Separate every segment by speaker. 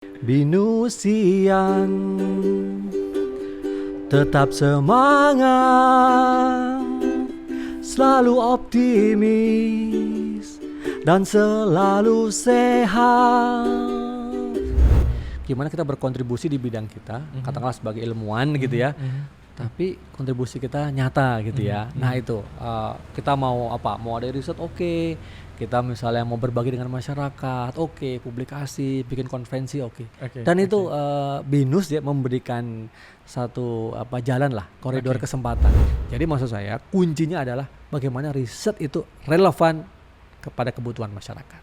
Speaker 1: Binusian tetap semangat, selalu optimis dan selalu sehat. Gimana kita berkontribusi di bidang kita, katakanlah sebagai ilmuwan gitu ya, tapi kontribusi kita nyata gitu ya. Nah itu kita mau apa? Mau ada riset, oke. Kita misalnya mau berbagi dengan masyarakat, oke. Publikasi, bikin konferensi, oke. Dan itu BINUS ya memberikan satu jalan lah, koridor kesempatan. Jadi maksud saya kuncinya adalah bagaimana riset itu relevan kepada kebutuhan masyarakat.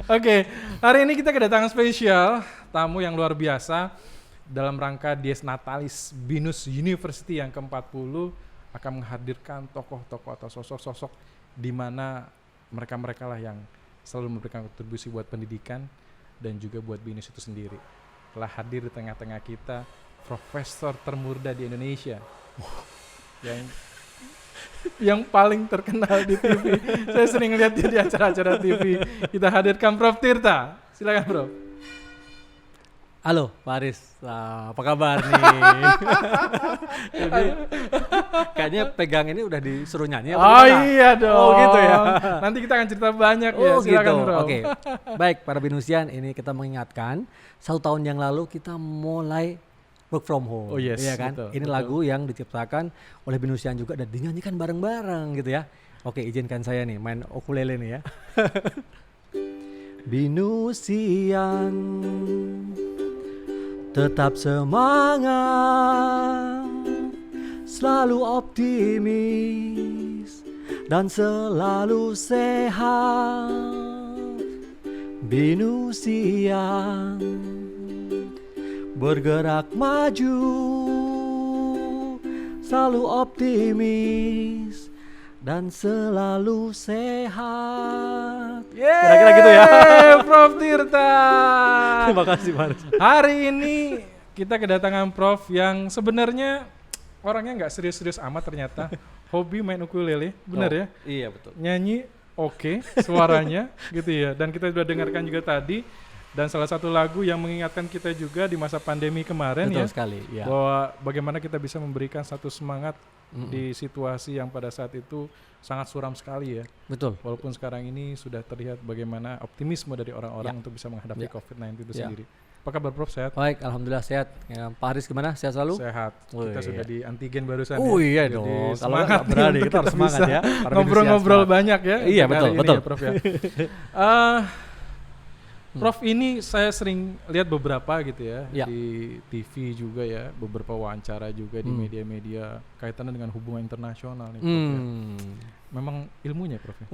Speaker 2: Oke, hari ini kita kedatangan spesial, tamu yang luar biasa dalam rangka Dies Natalis BINUS University yang ke-40 akan menghadirkan tokoh-tokoh atau sosok-sosok di mana mereka-mereka lah yang selalu memberikan kontribusi buat pendidikan dan juga buat BINUS itu sendiri. Telah hadir di tengah-tengah kita profesor termuda di Indonesia yang paling terkenal di TV. Saya sering lihat dia di acara-acara TV. Kita hadirkan Prof. Tirta. Silakan, Prof.
Speaker 1: Halo, Pak Aris. Apa kabar nih? Jadi, kayaknya pegang ini udah disuruh nyanyi.
Speaker 2: Oh iya dong.
Speaker 1: Oh gitu ya.
Speaker 2: Nanti kita akan cerita banyak ya.
Speaker 1: Oh
Speaker 2: Silakan,
Speaker 1: gitu.
Speaker 2: Prof.
Speaker 1: Oke. Baik, para BINUSian, ini kita mengingatkan 1 tahun yang lalu kita mulai work from home.
Speaker 2: Oh yes,
Speaker 1: iya kan?
Speaker 2: betul,
Speaker 1: Ini
Speaker 2: betul.
Speaker 1: lagu yang diciptakan oleh BINUSian juga dan dinyanyikan bareng-bareng gitu ya. Oke, izinkan saya nih main ukulele nih ya. BINUSian tetap semangat, selalu optimis dan selalu sehat. BINUSian bergerak maju, selalu optimis dan selalu sehat. Kira-kira gitu ya.
Speaker 2: Prof. Tirta.
Speaker 1: Terima kasih, Mas.
Speaker 2: Hari ini kita kedatangan Prof yang sebenarnya orangnya nggak serius-serius amat ternyata. Hobi main ukulele, benar ya?
Speaker 1: Iya, betul.
Speaker 2: Nyanyi oke, suaranya gitu ya. Dan kita sudah dengarkan juga tadi. Dan salah satu lagu yang mengingatkan kita juga di masa pandemi kemarin
Speaker 1: Betul
Speaker 2: ya.
Speaker 1: sekali, ya.
Speaker 2: Bahwa bagaimana kita bisa memberikan satu semangat di situasi yang pada saat itu sangat suram sekali ya.
Speaker 1: Betul.
Speaker 2: Walaupun sekarang ini sudah terlihat bagaimana optimisme dari orang-orang untuk bisa menghadapi COVID-19 itu sendiri. Apa kabar, Prof? Sehat?
Speaker 1: Baik, alhamdulillah sehat. Ya, Pak Haris gimana? Sehat selalu?
Speaker 2: Sehat.
Speaker 1: Oh,
Speaker 2: Kita
Speaker 1: iya.
Speaker 2: sudah di antigen barusan
Speaker 1: Oh
Speaker 2: ya.
Speaker 1: iya
Speaker 2: Jadi
Speaker 1: dong. Kalau
Speaker 2: semangat
Speaker 1: nggak berani
Speaker 2: untuk
Speaker 1: kita harus semangat
Speaker 2: bisa
Speaker 1: ya. Para
Speaker 2: ngobrol-ngobrol
Speaker 1: BINUSian
Speaker 2: banyak ya.
Speaker 1: Iya,
Speaker 2: untuk
Speaker 1: betul,
Speaker 2: hari ini
Speaker 1: betul.
Speaker 2: ya, Prof ya. Prof, ini saya sering lihat beberapa gitu ya,
Speaker 1: Ya.
Speaker 2: di TV juga ya, beberapa wawancara juga di media-media kaitannya dengan hubungan internasional nih, Prof, ya. Memang ilmunya, Prof ya?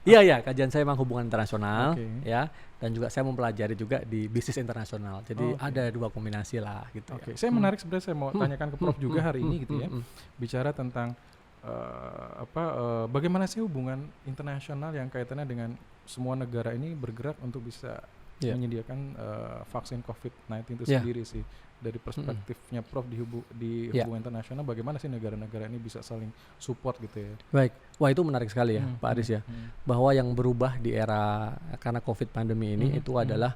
Speaker 1: Iya, kajian saya memang hubungan internasional
Speaker 2: Oke.
Speaker 1: ya, dan juga saya mempelajari juga di bisnis internasional. Jadi ada 2 kombinasi lah gitu
Speaker 2: Oke,
Speaker 1: ya.
Speaker 2: saya menarik sebenarnya saya mau tanyakan ke Prof juga hari ini gitu ya, bicara tentang bagaimana sih hubungan internasional yang kaitannya dengan semua negara ini bergerak untuk bisa menyediakan vaksin COVID-19 itu sendiri sih. Dari perspektifnya Prof di hubungan internasional, bagaimana sih negara-negara ini bisa saling support gitu ya?
Speaker 1: Baik, wah itu menarik sekali ya Pak Aris ya, bahwa yang berubah di era karena COVID pandemi ini itu adalah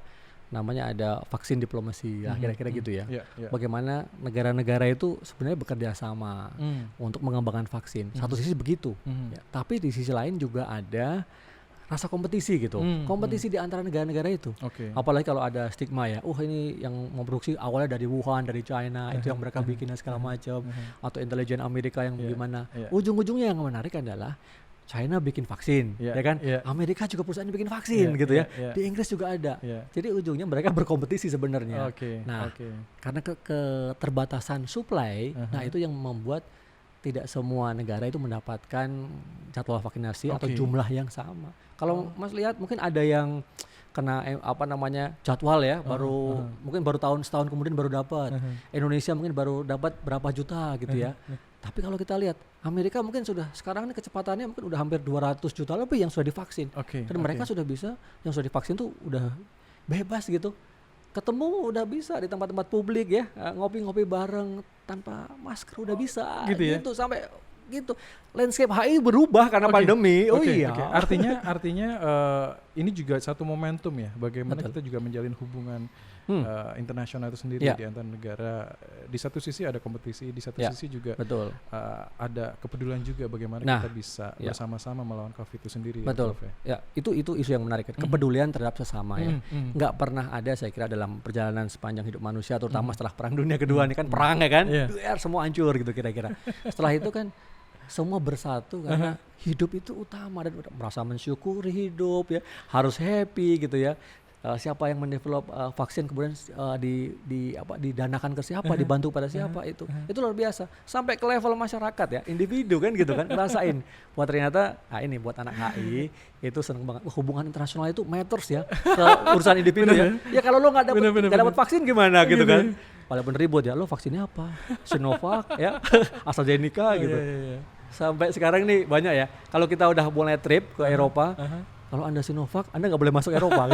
Speaker 1: namanya ada vaksin diplomasi ya, kira-kira gitu ya. Bagaimana negara-negara itu sebenarnya bekerja sama untuk mengembangkan vaksin. Satu sisi begitu, ya, tapi di sisi lain juga ada rasa kompetisi gitu, kompetisi di antara negara-negara itu. Apalagi kalau ada stigma ya, ini yang memproduksi awalnya dari Wuhan, dari China, itu yang mereka bikin dan segala macam, atau intelijen Amerika yang gimana. Ujung-ujungnya yang menarik adalah China bikin vaksin, ya kan? Amerika juga perusahaan bikin vaksin gitu ya. Di Inggris juga ada. Jadi ujungnya mereka berkompetisi sebenarnya. Nah, karena keterbatasan supply, nah itu yang membuat tidak semua negara itu mendapatkan jadwal vaksinasi atau jumlah yang sama. Kalau Mas lihat mungkin ada yang kena jadwal ya, mungkin baru setahun kemudian baru dapat. Indonesia mungkin baru dapat berapa juta gitu ya. Tapi kalau kita lihat Amerika mungkin sudah sekarang ini kecepatannya mungkin udah hampir 200 juta lebih yang sudah divaksin. Dan mereka sudah bisa, yang sudah divaksin tuh udah bebas gitu. Ketemu udah bisa di tempat-tempat publik ya, ngopi-ngopi bareng tanpa masker udah bisa gitu sampai gitu. Landscape HI berubah karena pandemi.
Speaker 2: Artinya ini juga satu momentum ya, bagaimana kita juga menjalin hubungan internasional itu sendiri di antara negara. Di satu sisi ada kompetisi, di satu sisi juga ada kepedulian juga bagaimana kita bisa bersama-sama melawan COVID itu sendiri.
Speaker 1: Betul. Itu isu yang menarik, kepedulian terhadap sesama ya. Nggak pernah ada saya kira dalam perjalanan sepanjang hidup manusia, terutama setelah Perang Dunia Kedua ini kan perang ya kan, semua hancur gitu kira-kira. Setelah itu kan semua bersatu karena hidup itu utama dan merasa mensyukuri hidup ya, harus happy gitu ya. Siapa yang mendevelop vaksin kemudian didanakan ke siapa, dibantu pada siapa, itu luar biasa sampai ke level masyarakat ya, individu kan gitu kan ngerasain. Wah ternyata ini buat anak HI itu seneng banget. Hubungan internasional itu matters ya ke urusan individu ya kalau lo nggak dapat vaksin gimana gitu kan, walaupun ribut ya, lo vaksinnya apa, Sinovac ya AstraZeneca gitu. Sampai sekarang nih banyak ya, kalau kita udah mulai trip ke Eropa, kalau Anda Sinovac, Anda nggak boleh masuk Eropa.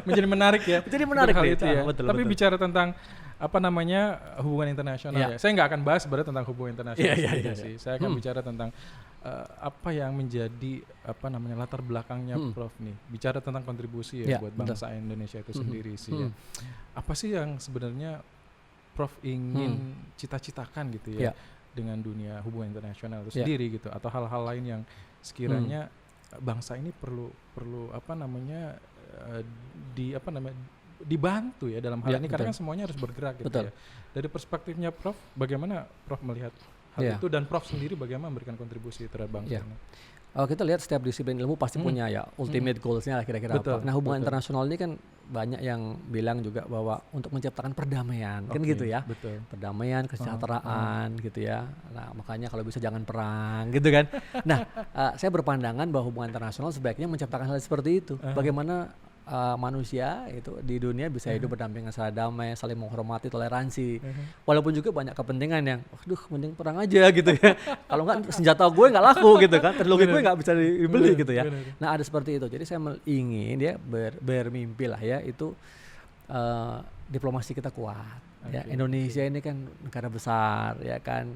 Speaker 2: Menjadi menarik ya.
Speaker 1: Jadi menarik
Speaker 2: hal itu ya.
Speaker 1: Betul,
Speaker 2: tapi bicara tentang hubungan internasional ya. Saya nggak akan bahas sebenarnya tentang hubungan internasional sih. Saya akan bicara tentang apa yang menjadi latar belakangnya Prof nih. Bicara tentang kontribusi ya buat bangsa Indonesia itu sendiri sih ya. Apa sih yang sebenarnya Prof ingin cita-citakan gitu ya dengan dunia hubungan internasional itu sendiri gitu, atau hal-hal lain yang sekiranya bangsa ini perlu dibantu ya dalam hal ini, karena kan semuanya harus bergerak gitu ya. Dari perspektifnya Prof, bagaimana Prof melihat hal itu, dan Prof sendiri bagaimana memberikan kontribusi terhadap bangsa ini?
Speaker 1: Kita lihat setiap disiplin ilmu pasti punya ya ultimate goals-nya lah kira-kira apa. Nah hubungan internasional ini kan banyak yang bilang juga bahwa untuk menciptakan perdamaian kan gitu ya. Perdamaian, kesejahteraan gitu ya. Nah makanya kalau bisa jangan perang gitu kan. Nah saya berpandangan bahwa hubungan internasional sebaiknya menciptakan hal seperti itu. Bagaimana manusia itu di dunia bisa hidup berdampingan secara damai, saling menghormati, toleransi. Walaupun juga banyak kepentingan yang, mending perang aja gitu ya. Kalau nggak senjata gue nggak laku gitu kan, teknologi gue nggak bisa dibeli gitu ya. Nah ada seperti itu. Jadi saya ingin ya bermimpi lah ya itu diplomasi kita kuat. Ya, Indonesia ini kan negara besar ya kan,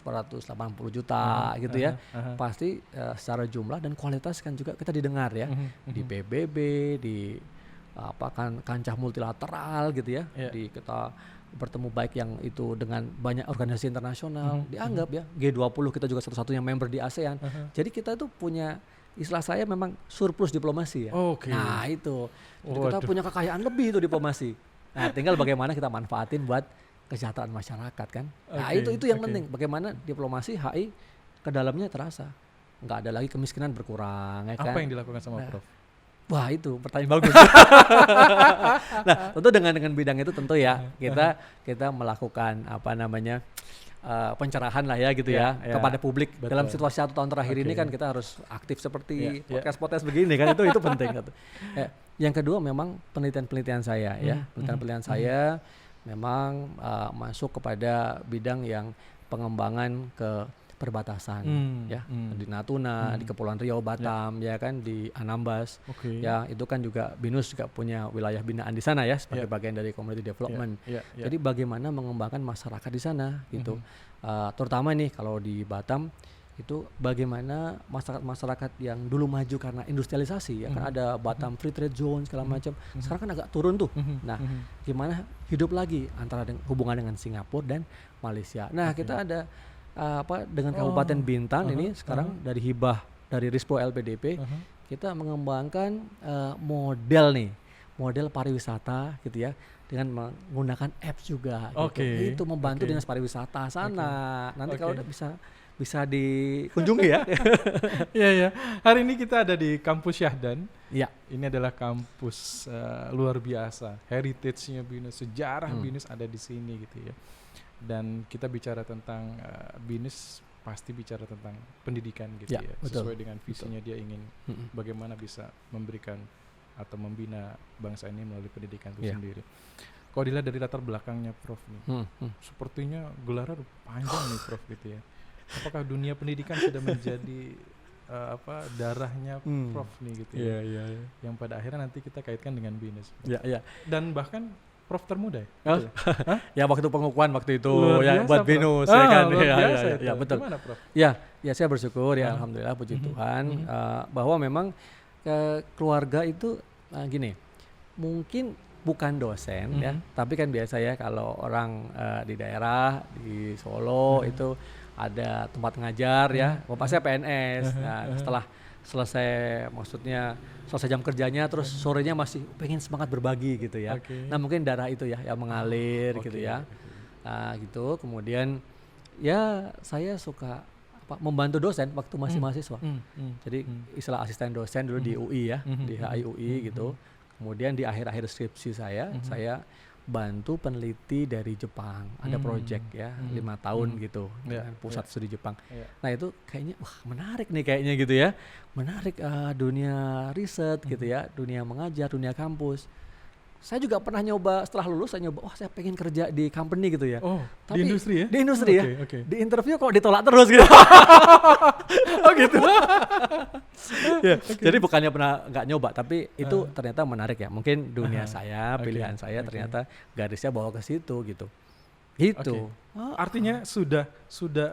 Speaker 1: 480 juta gitu ya. Pasti secara jumlah dan kualitas kan juga kita didengar ya. Di PBB, di kancah multilateral gitu ya. Di kita bertemu baik yang itu dengan banyak organisasi internasional, dianggap ya G20 kita juga satu-satunya member di ASEAN. Jadi kita tuh punya, istilah saya memang surplus diplomasi ya. Nah itu kita punya kekayaan lebih itu diplomasi. Nah tinggal bagaimana kita manfaatin buat kesejahteraan masyarakat kan. Nah itu yang penting, bagaimana diplomasi HI ke dalamnya terasa, nggak ada lagi kemiskinan berkurang ya kan.
Speaker 2: Apa yang dilakukan sama Prof?
Speaker 1: Wah itu pertanyaan bagus. Nah tentu dengan bidang itu tentu ya kita melakukan pencerahan lah ya gitu ya kepada publik. Dalam situasi 1 tahun terakhir ini kan kita harus aktif seperti podcast begini kan, itu penting gitu. Yang kedua memang penelitian saya ya, penelitian saya memang masuk kepada bidang yang pengembangan ke perbatasan ya, di Natuna, di Kepulauan Riau, Batam ya kan, di Anambas ya, itu kan juga BINUS juga punya wilayah binaan di sana ya sebagai bagian dari community development. Jadi bagaimana mengembangkan masyarakat di sana gitu, terutama nih kalau di Batam itu bagaimana masyarakat yang dulu maju karena industrialisasi ya kan, ada Batam Free Trade Zone segala macam, sekarang kan agak turun tuh. Nah gimana hidup lagi antara hubungan dengan Singapura dan Malaysia. Nah kita ada dengan Kabupaten Bintan ini sekarang dari hibah dari Rispo LPDP kita mengembangkan model pariwisata gitu ya, dengan menggunakan apps juga gitu. Itu membantu dinas pariwisata sana. Nanti kalau udah bisa dikunjungi ya.
Speaker 2: Iya. Hari ini kita ada di kampus Syahdan.
Speaker 1: Iya.
Speaker 2: Ini adalah kampus luar biasa. Heritage-nya BINUS, sejarah BINUS ada di sini gitu ya. Dan kita bicara tentang BINUS pasti bicara tentang pendidikan gitu ya. Sesuai dengan visinya dia ingin bagaimana bisa memberikan atau membina bangsa ini melalui pendidikan itu sendiri. kalau dilihat dari latar belakangnya Prof nih, sepertinya gelarnya panjang nih Prof gitu ya. Apakah dunia pendidikan sudah menjadi darahnya Prof nih gitu ya? Yang pada akhirnya nanti kita kaitkan dengan BINUS. Dan bahkan Prof termuda ya?
Speaker 1: Ya waktu pengukuhan waktu itu
Speaker 2: luar
Speaker 1: ya
Speaker 2: biasa,
Speaker 1: buat
Speaker 2: Prof.
Speaker 1: BINUS ya kan.
Speaker 2: Luar biasa itu.
Speaker 1: Ya betul.
Speaker 2: Gimana Prof?
Speaker 1: Ya saya bersyukur ya alhamdulillah puji Tuhan bahwa memang keluarga itu gini, mungkin bukan dosen ya, tapi kan biasa ya kalau orang di daerah di Solo itu ada tempat ngajar ya, bapak saya PNS. Nah setelah selesai jam kerjanya terus sorenya masih pengen semangat berbagi gitu ya. Nah mungkin darah itu ya yang mengalir gitu ya. Nah gitu kemudian ya saya suka membantu dosen waktu masih mahasiswa. Jadi istilah asisten dosen dulu di UI ya, di HI UI gitu. Kemudian di akhir-akhir skripsi saya bantu peneliti dari Jepang, ada project ya 5 tahun gitu, pusat studi Jepang. Nah itu kayaknya wah menarik nih kayaknya gitu ya, menarik dunia riset gitu ya, dunia mengajar, dunia kampus. Saya juga pernah nyoba setelah lulus saya nyoba, saya pengen kerja di company gitu ya.
Speaker 2: Tapi di industri ya?
Speaker 1: Di industri ya. Di interview kok ditolak terus gitu. Gitu. Jadi bukannya pernah nggak nyoba, tapi itu ternyata menarik ya. Mungkin dunia saya, pilihan saya ternyata garisnya bawa ke situ gitu. Gitu.
Speaker 2: Artinya sudah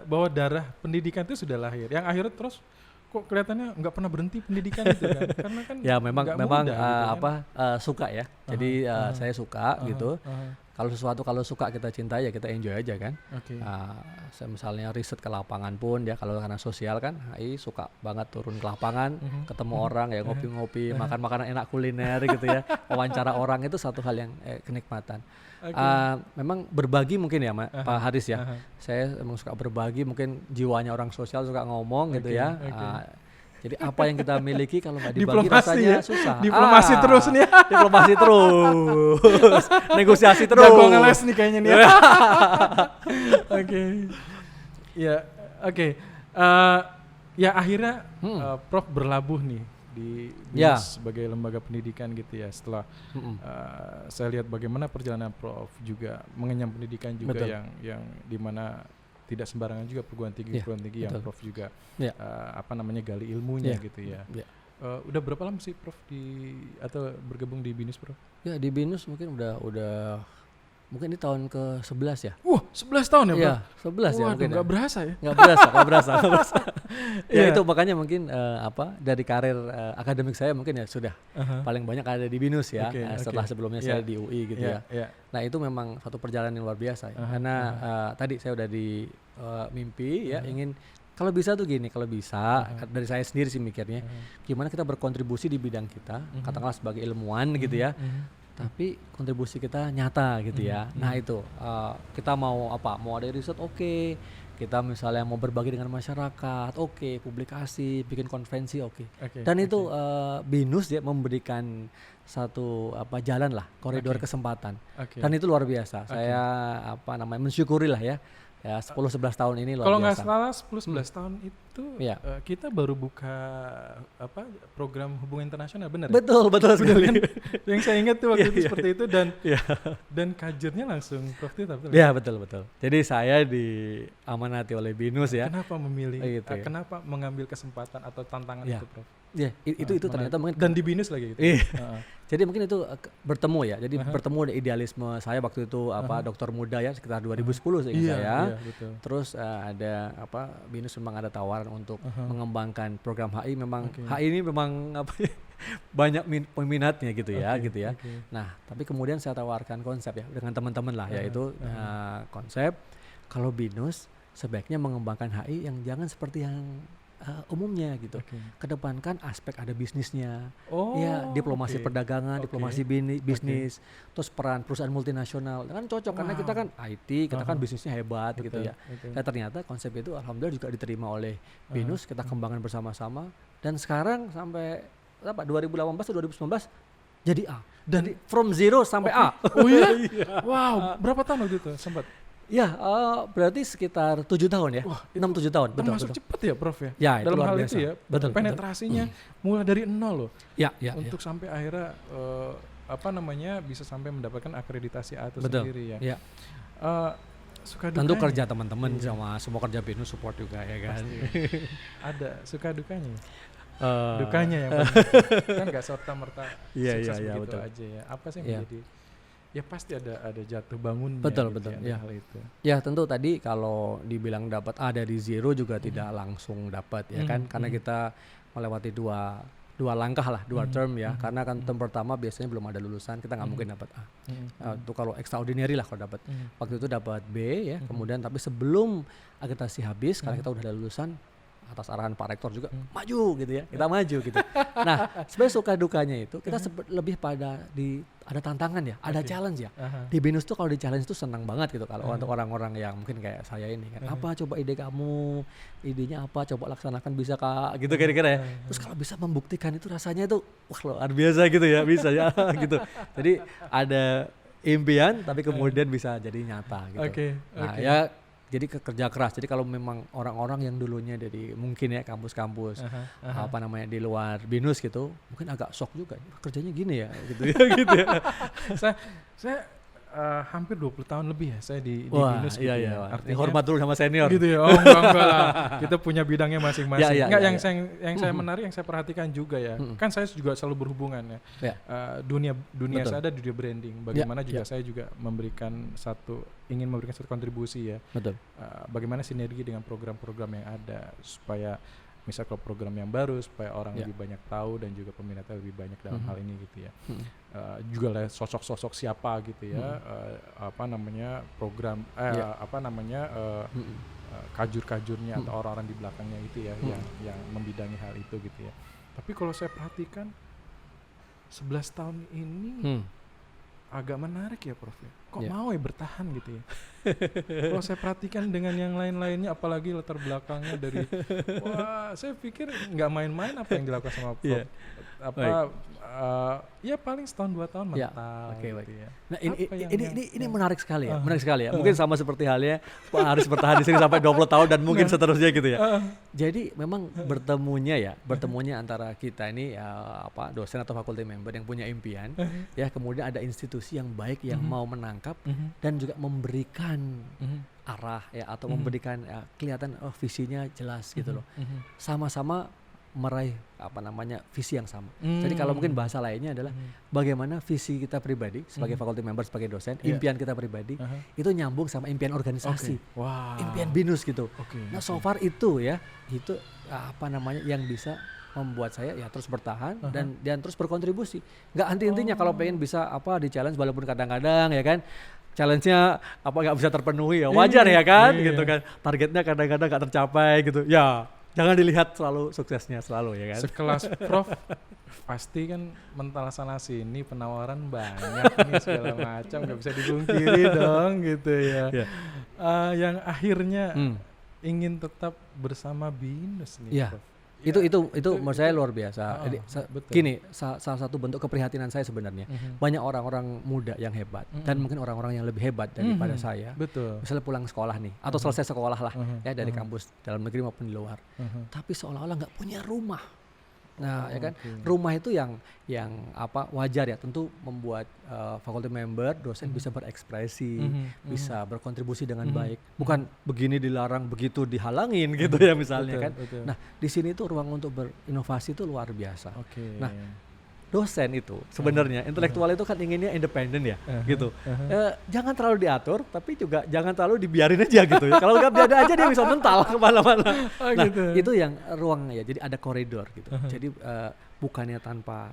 Speaker 2: bahwa darah pendidikan itu sudah lahir. Yang akhirnya terus kok kelihatannya nggak pernah berhenti pendidikan itu kan? Karena kan
Speaker 1: ya memang
Speaker 2: mudah, gitu
Speaker 1: suka ya. Jadi saya suka gitu. Kalau sesuatu kalau suka kita cintai ya kita enjoy aja kan. Saya misalnya riset ke lapangan pun ya kalau karena sosial kan, suka banget turun ke lapangan, ketemu orang ya ngopi-ngopi, makan makanan enak kuliner gitu ya. Wawancara orang itu satu hal yang kenikmatan. Memang berbagi mungkin ya Pak Haris ya. Saya emang suka berbagi, mungkin jiwanya orang sosial suka ngomong gitu ya. Jadi apa yang kita miliki kalau nggak dibagi rasanya susah.
Speaker 2: Diplomasi terus nih ya.
Speaker 1: Diplomasi terus. Negosiasi terus.
Speaker 2: Jago ngeles nih kayaknya nih ya. Ya akhirnya Prof berlabuh nih di BINUS sebagai lembaga pendidikan gitu ya. Setelah saya lihat bagaimana perjalanan Prof juga mengenyam pendidikan juga yang dimana tidak sembarangan juga perguruan tinggi yang Prof juga gali ilmunya gitu ya. Udah berapa lama sih Prof atau bergabung di BINUS Prof? Ya
Speaker 1: di BINUS mungkin udah mungkin ini tahun ke-11 ya.
Speaker 2: 11 tahun ya Prof?
Speaker 1: Iya 11 ya mungkin.
Speaker 2: Nggak berasa ya?
Speaker 1: Nggak berasa. Ya itu makanya mungkin dari karir akademik saya mungkin ya sudah paling banyak ada di BINUS ya. Setelah sebelumnya saya di UI gitu ya. Nah itu memang satu perjalanan yang luar biasa ya. Karena tadi saya udah di mimpi ya ingin kalau bisa tuh gini, kalau bisa dari saya sendiri sih mikirnya gimana kita berkontribusi di bidang kita, katakanlah sebagai ilmuwan gitu ya. Tapi kontribusi kita nyata gitu ya. Nah itu kita mau ada riset kita misalnya mau berbagi dengan masyarakat publikasi, bikin konferensi dan itu BINUS ya memberikan satu jalan lah, koridor kesempatan dan itu luar biasa. Saya mensyukuri lah ya 10-11 tahun ini luar biasa.
Speaker 2: Kalau nggak salah 10-11 tahun itu kita baru buka program hubungan internasional, benar?
Speaker 1: Betul sekali.
Speaker 2: Yang saya ingat tuh waktu itu seperti itu dan kajernya langsung Prof Tita.
Speaker 1: Iya betul. Jadi saya diamanati oleh BINUS ya.
Speaker 2: Kenapa memilih? Kenapa mengambil kesempatan atau tantangan itu Prof?
Speaker 1: Ya itu ternyata mungkin
Speaker 2: dan di BINUS lagi gitu.
Speaker 1: Jadi mungkin itu bertemu ya. Jadi bertemu idealisme saya waktu itu dokter muda ya sekitar 2010 saya. Terus ada BINUS memang ada tawaran untuk mengembangkan program HI. Memang HI ini memang banyak peminatnya gitu ya. Nah, tapi kemudian saya tawarkan konsep ya dengan teman-teman lah yaitu konsep kalau BINUS sebaiknya mengembangkan HI yang jangan seperti yang umumnya gitu. Kedepankan aspek ada bisnisnya. Diplomasi perdagangan, diplomasi bisnis, terus peran perusahaan multinasional. Kan cocok karena kita kan IT, kita kan bisnisnya hebat gitu ya. Dan ternyata konsep itu alhamdulillah juga diterima oleh BINUS, kita kembangkan bersama-sama dan sekarang sampai 2018 atau 2019 jadi A. Dan from zero sampai A.
Speaker 2: Oh iya? Wow, berapa tahun waktu itu sempat?
Speaker 1: Ya, berarti sekitar 7 tahun ya. 6-7 tahun.
Speaker 2: Betul. Cepat ya Prof ya?
Speaker 1: Ya,
Speaker 2: dalam hal
Speaker 1: biasa.
Speaker 2: itu ya. Betul. Penetrasinya mulai dari nol loh.
Speaker 1: Ya.
Speaker 2: Untuk sampai akhirnya bisa sampai mendapatkan akreditasi A itu
Speaker 1: Betul.
Speaker 2: sendiri ya.
Speaker 1: Ya.
Speaker 2: Suka dukanya.
Speaker 1: Tentu kerja teman-teman sama semua kerja BINUS support juga ya kan.
Speaker 2: Ada suka dukanya. Dukanya yang kan nggak serta merta sukses begitu betul. Aja ya. Apa sih yang menjadi ya pasti ada jatuh bangunnya.
Speaker 1: Betul
Speaker 2: gitu
Speaker 1: ya.
Speaker 2: Hal itu.
Speaker 1: Ya tentu tadi kalau dibilang dapat A dari zero juga tidak langsung dapat ya kan, karena kita melewati dua langkah lah, dua term ya, karena kan term pertama biasanya belum ada lulusan, kita nggak mungkin dapat A. Itu kalau extraordinary lah kalau dapat. Waktu itu dapat B ya, kemudian tapi sebelum akreditasi habis, karena kita udah ada lulusan, atas arahan Pak Rektor juga maju gitu ya, kita maju gitu. Nah sebenarnya suka dukanya itu kita lebih pada ada tantangan ya, ada challenge ya. Di BINUS tuh kalau di challenge tuh senang banget gitu kalau untuk orang-orang yang mungkin kayak saya ini kan, apa coba ide kamu, idenya apa, coba laksanakan bisa Kak, gitu kira-kira ya. Terus kalau bisa membuktikan itu rasanya itu wah luar biasa gitu ya, bisa ya gitu. Jadi ada impian tapi kemudian bisa jadi nyata gitu. Nah ya jadi kerja keras. Jadi kalau memang orang-orang yang dulunya dari mungkin ya kampus-kampus di luar BINUS gitu, mungkin agak shock juga kerjanya gini ya gitu ya gitu ya.
Speaker 2: Saya hampir 20 tahun lebih ya saya di BINUS gitu ya.
Speaker 1: Artinya hormat dulu sama senior.
Speaker 2: Gitu ya. Oh enggak lah. Kita punya bidangnya masing-masing. Yang saya menarik, yang saya perhatikan juga ya. Kan saya juga selalu berhubungan ya. Dunia saya ada dunia branding. Bagaimana juga saya juga ingin memberikan satu kontribusi ya.
Speaker 1: Betul.
Speaker 2: Bagaimana sinergi dengan program-program yang ada supaya misal kalau program yang baru supaya orang lebih banyak tahu dan juga peminatnya lebih banyak dalam hal ini gitu ya. Juga lah sosok-sosok siapa gitu ya, program kajur-kajurnya atau orang-orang di belakangnya itu ya yang membidangi hal itu gitu ya. Tapi kalau saya perhatikan 11 tahun ini agak menarik ya Prof. Kok mau ya bertahan gitu ya. Kalau saya perhatikan dengan yang lain-lainnya apalagi latar belakangnya dari saya pikir nggak main-main apa yang dilakukan sama Prof. Ya paling setahun 2 tahun mental gitu ya.
Speaker 1: Nah ini menarik sekali ya, menarik sekali ya. Mungkin sama seperti halnya Pak Haris bertahan di sini sampai 20 tahun dan mungkin seterusnya gitu ya. Jadi memang bertemunya antara kita ini dosen atau faculty member yang punya impian ya, kemudian ada institusi yang baik yang mau menangkap dan juga memberikan arah ya atau memberikan kelihatan visinya jelas gitu loh. Sama-sama meraih visi yang sama. Jadi kalau mungkin bahasa lainnya adalah bagaimana visi kita pribadi sebagai faculty member, sebagai dosen, impian kita pribadi itu nyambung sama impian organisasi, impian BINUS gitu. Nah so far itu yang bisa membuat saya ya terus bertahan dan terus berkontribusi. Nggak henti-hentinya kalau pengen bisa di challenge walaupun kadang-kadang ya kan challenge-nya nggak bisa terpenuhi ya wajar ya kan gitu kan, targetnya kadang-kadang nggak tercapai gitu ya. Jangan dilihat selalu suksesnya selalu ya kan.
Speaker 2: Sekelas Prof pasti kan mental sana sini penawaran banyak nih segala macam, nggak bisa dipungkiri dong gitu ya. Yang akhirnya ingin tetap bersama BINUS nih Prof.
Speaker 1: Itu menurut saya luar biasa. Jadi gini, salah satu bentuk keprihatinan saya sebenarnya banyak orang-orang muda yang hebat dan mungkin orang-orang yang lebih hebat daripada saya.
Speaker 2: Betul.
Speaker 1: Misalnya pulang sekolah nih atau selesai sekolah lah ya dari kampus dalam negeri maupun di luar. Tapi seolah-olah nggak punya rumah. Nah, ya kan rumah itu yang wajar ya, tentu membuat faculty member, dosen bisa berekspresi, bisa berkontribusi dengan baik. Bukan begini dilarang, begitu dihalangin gitu ya misalnya kan. Nah, di sini tuh ruang untuk berinovasi itu luar biasa. Nah, dosen itu sebenarnya intelektual itu kan inginnya independen ya gitu. Jangan terlalu diatur tapi juga jangan terlalu dibiarin aja gitu ya. Kalau nggak biarin aja dia bisa mental kemana-mana. Nah itu yang ruang ya, jadi ada koridor gitu. Jadi bukannya tanpa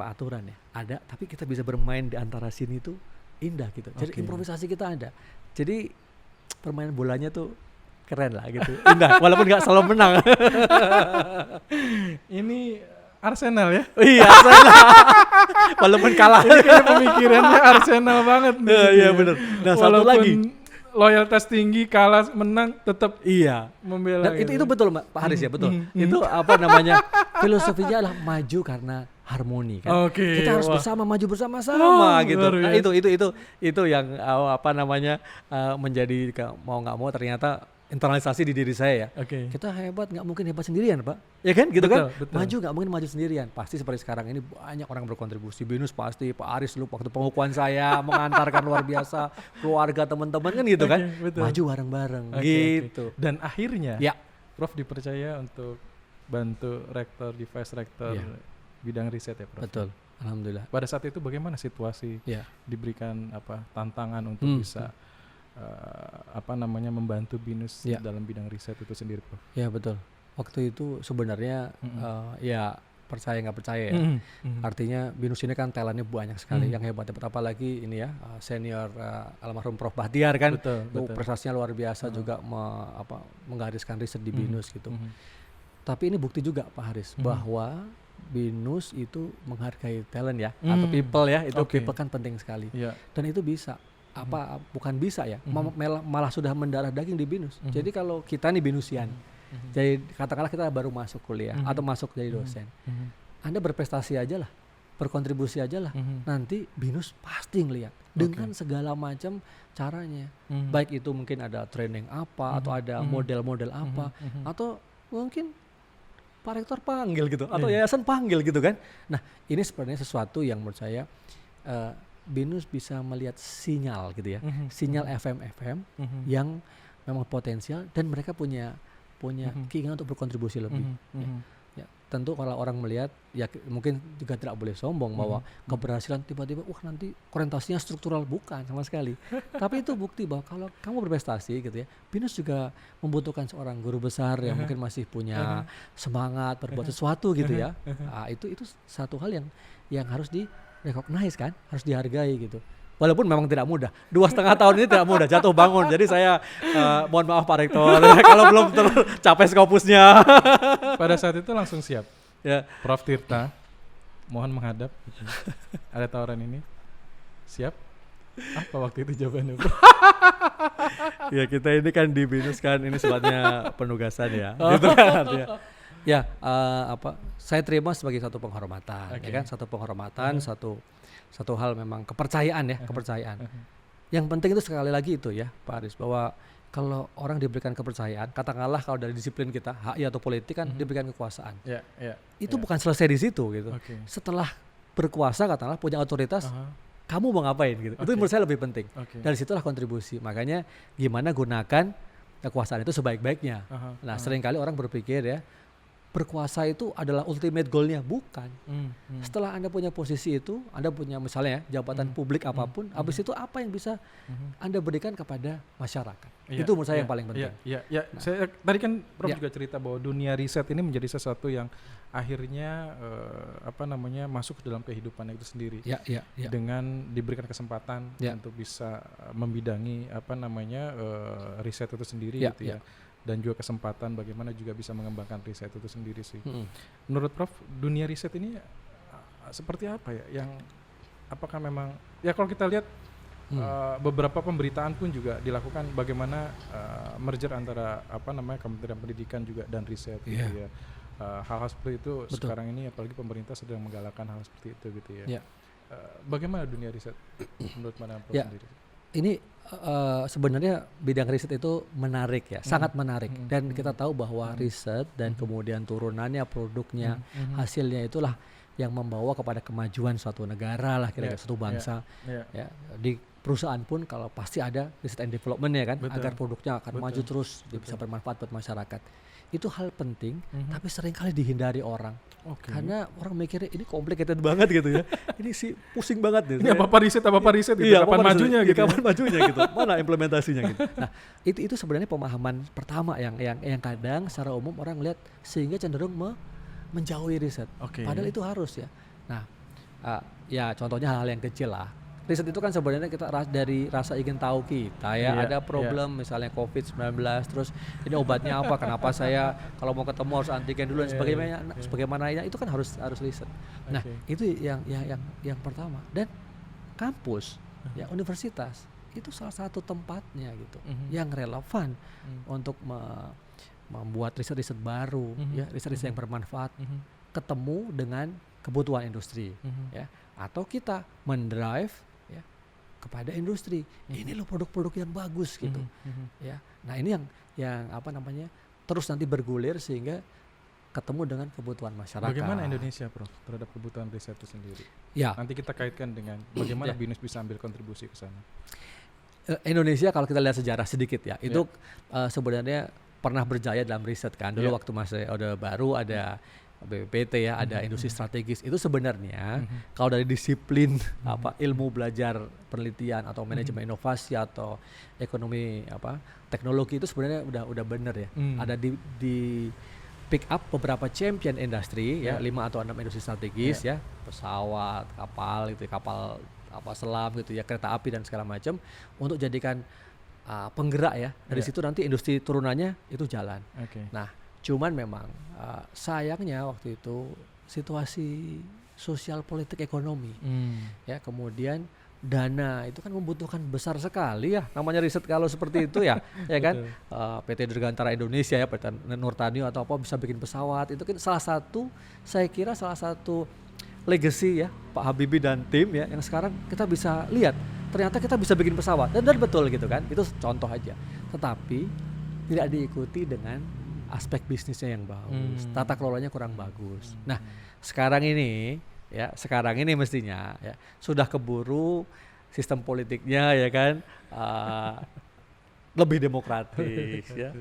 Speaker 1: aturan ya, ada, tapi kita bisa bermain di antara sini tuh indah gitu. Jadi improvisasi kita ada. Jadi permainan bolanya tuh keren lah gitu. Indah walaupun nggak selalu menang.
Speaker 2: Ini Arsenal ya?
Speaker 1: Iya Arsenal. Walaupun kalah.
Speaker 2: Ini kayak pemikirannya Arsenal banget nih.
Speaker 1: Iya benar. Nah satu lagi,
Speaker 2: loyalitas tinggi, kalah menang tetap membela.
Speaker 1: Dan
Speaker 2: gitu.
Speaker 1: itu betul Pak Haris ya, betul. Itu filosofinya adalah maju karena harmoni kan. Kita harus bersama, maju bersama-sama gitu. Nah itu yang menjadi mau nggak mau ternyata internalisasi di diri saya ya. Kita hebat nggak mungkin hebat sendirian Pak, ya kan gitu kan. Maju nggak mungkin maju sendirian, pasti seperti sekarang ini banyak orang berkontribusi. Binus pasti, Pak Aris dulu waktu pengukuhan saya mengantarkan luar biasa, keluarga teman-teman kan gitu kan. Maju bareng-bareng gitu.
Speaker 2: Dan akhirnya Prof dipercaya untuk bantu rektor di Vice Rektor bidang riset ya Prof.
Speaker 1: Betul. Alhamdulillah.
Speaker 2: Pada saat itu bagaimana situasi diberikan tantangan untuk bisa membantu Binus dalam bidang riset itu sendiri Prof?
Speaker 1: Ya betul. Waktu itu sebenarnya ya percaya nggak percaya ya. Artinya Binus ini kan talentnya banyak sekali yang hebat apalagi ini ya senior almarhum Prof Bahtiar kan. Betul. Prestasinya luar biasa juga menggariskan riset di Binus gitu. Tapi ini bukti juga Pak Haris bahwa Binus itu menghargai talent ya atau people ya, itu people kan penting sekali. Dan itu bisa bukan bisa ya, malah sudah mendarah daging di Binus. Jadi kalau kita nih Binusian, jadi katakanlah kita baru masuk kuliah atau masuk jadi dosen, Anda berprestasi aja lah, berkontribusi aja lah, nanti Binus pasti ngelihat dengan segala macam caranya. Baik itu mungkin ada training apa atau ada model-model apa atau mungkin Pak Rektor panggil gitu atau yayasan panggil gitu kan. Nah ini sebenarnya sesuatu yang menurut saya Binus bisa melihat sinyal gitu ya, sinyal FM yang memang potensial dan mereka punya keinginan untuk berkontribusi lebih. Ya, tentu kalau orang melihat ya mungkin juga tidak boleh sombong bahwa keberhasilan tiba-tiba nanti orientasinya struktural, bukan sama sekali. Tapi itu bukti bahwa kalau kamu berprestasi gitu ya, Binus juga membutuhkan seorang guru besar yang mungkin masih punya semangat berbuat sesuatu gitu ya. Itu satu hal yang harus di recognize kan, harus dihargai gitu. Walaupun memang tidak mudah, 2,5 tahun ini tidak mudah, jatuh bangun. Jadi saya mohon maaf Pak Rektor kalau belum tercapai skopusnya.
Speaker 2: Pada saat itu langsung siap. Ya. Prof Tirta, mohon menghadap. Ada tawaran ini, siap? Apa waktu itu jawabannya?
Speaker 1: Ya kita ini kan di Binus kan ini sifatnya penugasan ya. Gitu kan artinya. Ya saya terima sebagai satu penghormatan, ya kan, satu penghormatan, satu hal memang kepercayaan ya, kepercayaan. Yang penting itu sekali lagi itu ya Pak Aris, bahwa kalau orang diberikan kepercayaan, katakanlah kalau dari disiplin kita HI atau politik kan diberikan kekuasaan, itu bukan selesai di situ gitu. Setelah berkuasa katakanlah punya otoritas, kamu mau ngapain gitu, itu menurut saya lebih penting. Dari situlah kontribusi, makanya gimana gunakan kekuasaan itu sebaik-baiknya. Nah seringkali orang berpikir ya, berkuasa itu adalah ultimate goalnya, bukan. Setelah Anda punya posisi itu, Anda punya misalnya jabatan publik apapun, habis itu apa yang bisa Anda berikan kepada masyarakat. Itu menurut saya yang paling penting.
Speaker 2: Nah, saya tadi kan Prof juga cerita bahwa dunia riset ini menjadi sesuatu yang akhirnya masuk ke dalam kehidupan itu sendiri. Dengan diberikan kesempatan untuk bisa membidangi riset itu sendiri gitu ya. Dan juga kesempatan bagaimana juga bisa mengembangkan riset itu sendiri sih. Menurut Prof, dunia riset ini seperti apa ya? Yang apakah memang ya kalau kita lihat beberapa pemberitaan pun juga dilakukan bagaimana merger antara Kementerian Pendidikan juga dan riset gitu ya. Hal-hal seperti itu sekarang ini apalagi pemerintah sedang menggalakkan hal seperti itu gitu ya. Bagaimana dunia riset menurut Prof sendiri?
Speaker 1: Ini sebenarnya bidang riset itu menarik ya, sangat menarik. Dan kita tahu bahwa riset dan kemudian turunannya, produknya, hasilnya itulah yang membawa kepada kemajuan suatu negara lah, kira-kira suatu bangsa. Ya, di perusahaan pun kalau pasti ada riset and development ya kan, agar produknya akan maju terus, bisa bermanfaat buat masyarakat. Itu hal penting, tapi seringkali dihindari orang. Karena orang mikirnya ini complicated banget gitu ya. Ini sih pusing banget gitu.
Speaker 2: Ini apa riset gitu. Kapan majunya gitu.
Speaker 1: Kapan majunya gitu. Mana implementasinya gitu. Nah, itu sebenarnya pemahaman pertama yang kadang secara umum orang lihat sehingga cenderung menjauhi riset. Padahal itu harus ya. Nah, ya contohnya hal-hal yang kecil lah. Riset itu kan sebenarnya kita dari rasa ingin tahu kita ya, ada problem misalnya COVID-19, terus ini obatnya apa, kenapa saya kalau mau ketemu harus antigen dulu dan sebagaimana itu kan harus riset. Nah itu yang pertama. Dan kampus ya universitas itu salah satu tempatnya gitu yang relevan untuk membuat riset-riset baru, ya riset-riset yang bermanfaat, ketemu dengan kebutuhan industri, ya, atau kita mendrive kepada industri. Ini loh produk-produk yang bagus gitu. Ya. Nah, ini yang apa namanya? Terus nanti bergulir sehingga ketemu dengan kebutuhan masyarakat.
Speaker 2: Bagaimana Indonesia, Prof, terhadap kebutuhan riset itu sendiri?
Speaker 1: Ya.
Speaker 2: Nanti kita kaitkan dengan bagaimana BINUS bisa ambil kontribusi ke sana.
Speaker 1: Indonesia kalau kita lihat sejarah sedikit ya, itu sebenarnya pernah berjaya dalam riset kan. Dulu waktu masih Orde Baru ada BPPT ya, ada industri strategis. Itu sebenarnya kalau dari disiplin ilmu belajar penelitian atau manajemen inovasi atau ekonomi teknologi itu sebenarnya udah benar ya. Ada di pick up beberapa champion industri ya, 5 atau 6 industri strategis ya, pesawat, kapal gitu, kapal selam gitu ya, kereta api dan segala macam untuk jadikan penggerak ya. Dari situ nanti industri turunannya itu jalan. Nah, cuman memang sayangnya waktu itu situasi sosial politik ekonomi ya, kemudian dana itu kan membutuhkan besar sekali ya, namanya riset kalau seperti itu ya ya kan. PT Dirgantara Indonesia ya, PT Nurtanio atau apa bisa bikin pesawat, itu kan saya kira salah satu legacy ya Pak Habibie dan tim ya, yang sekarang kita bisa lihat ternyata kita bisa bikin pesawat dan betul gitu kan. Itu contoh aja, tetapi tidak diikuti dengan aspek bisnisnya yang bagus, tata kelolanya kurang bagus. Nah, sekarang ini mestinya ya sudah keburu sistem politiknya ya kan lebih demokratis ya.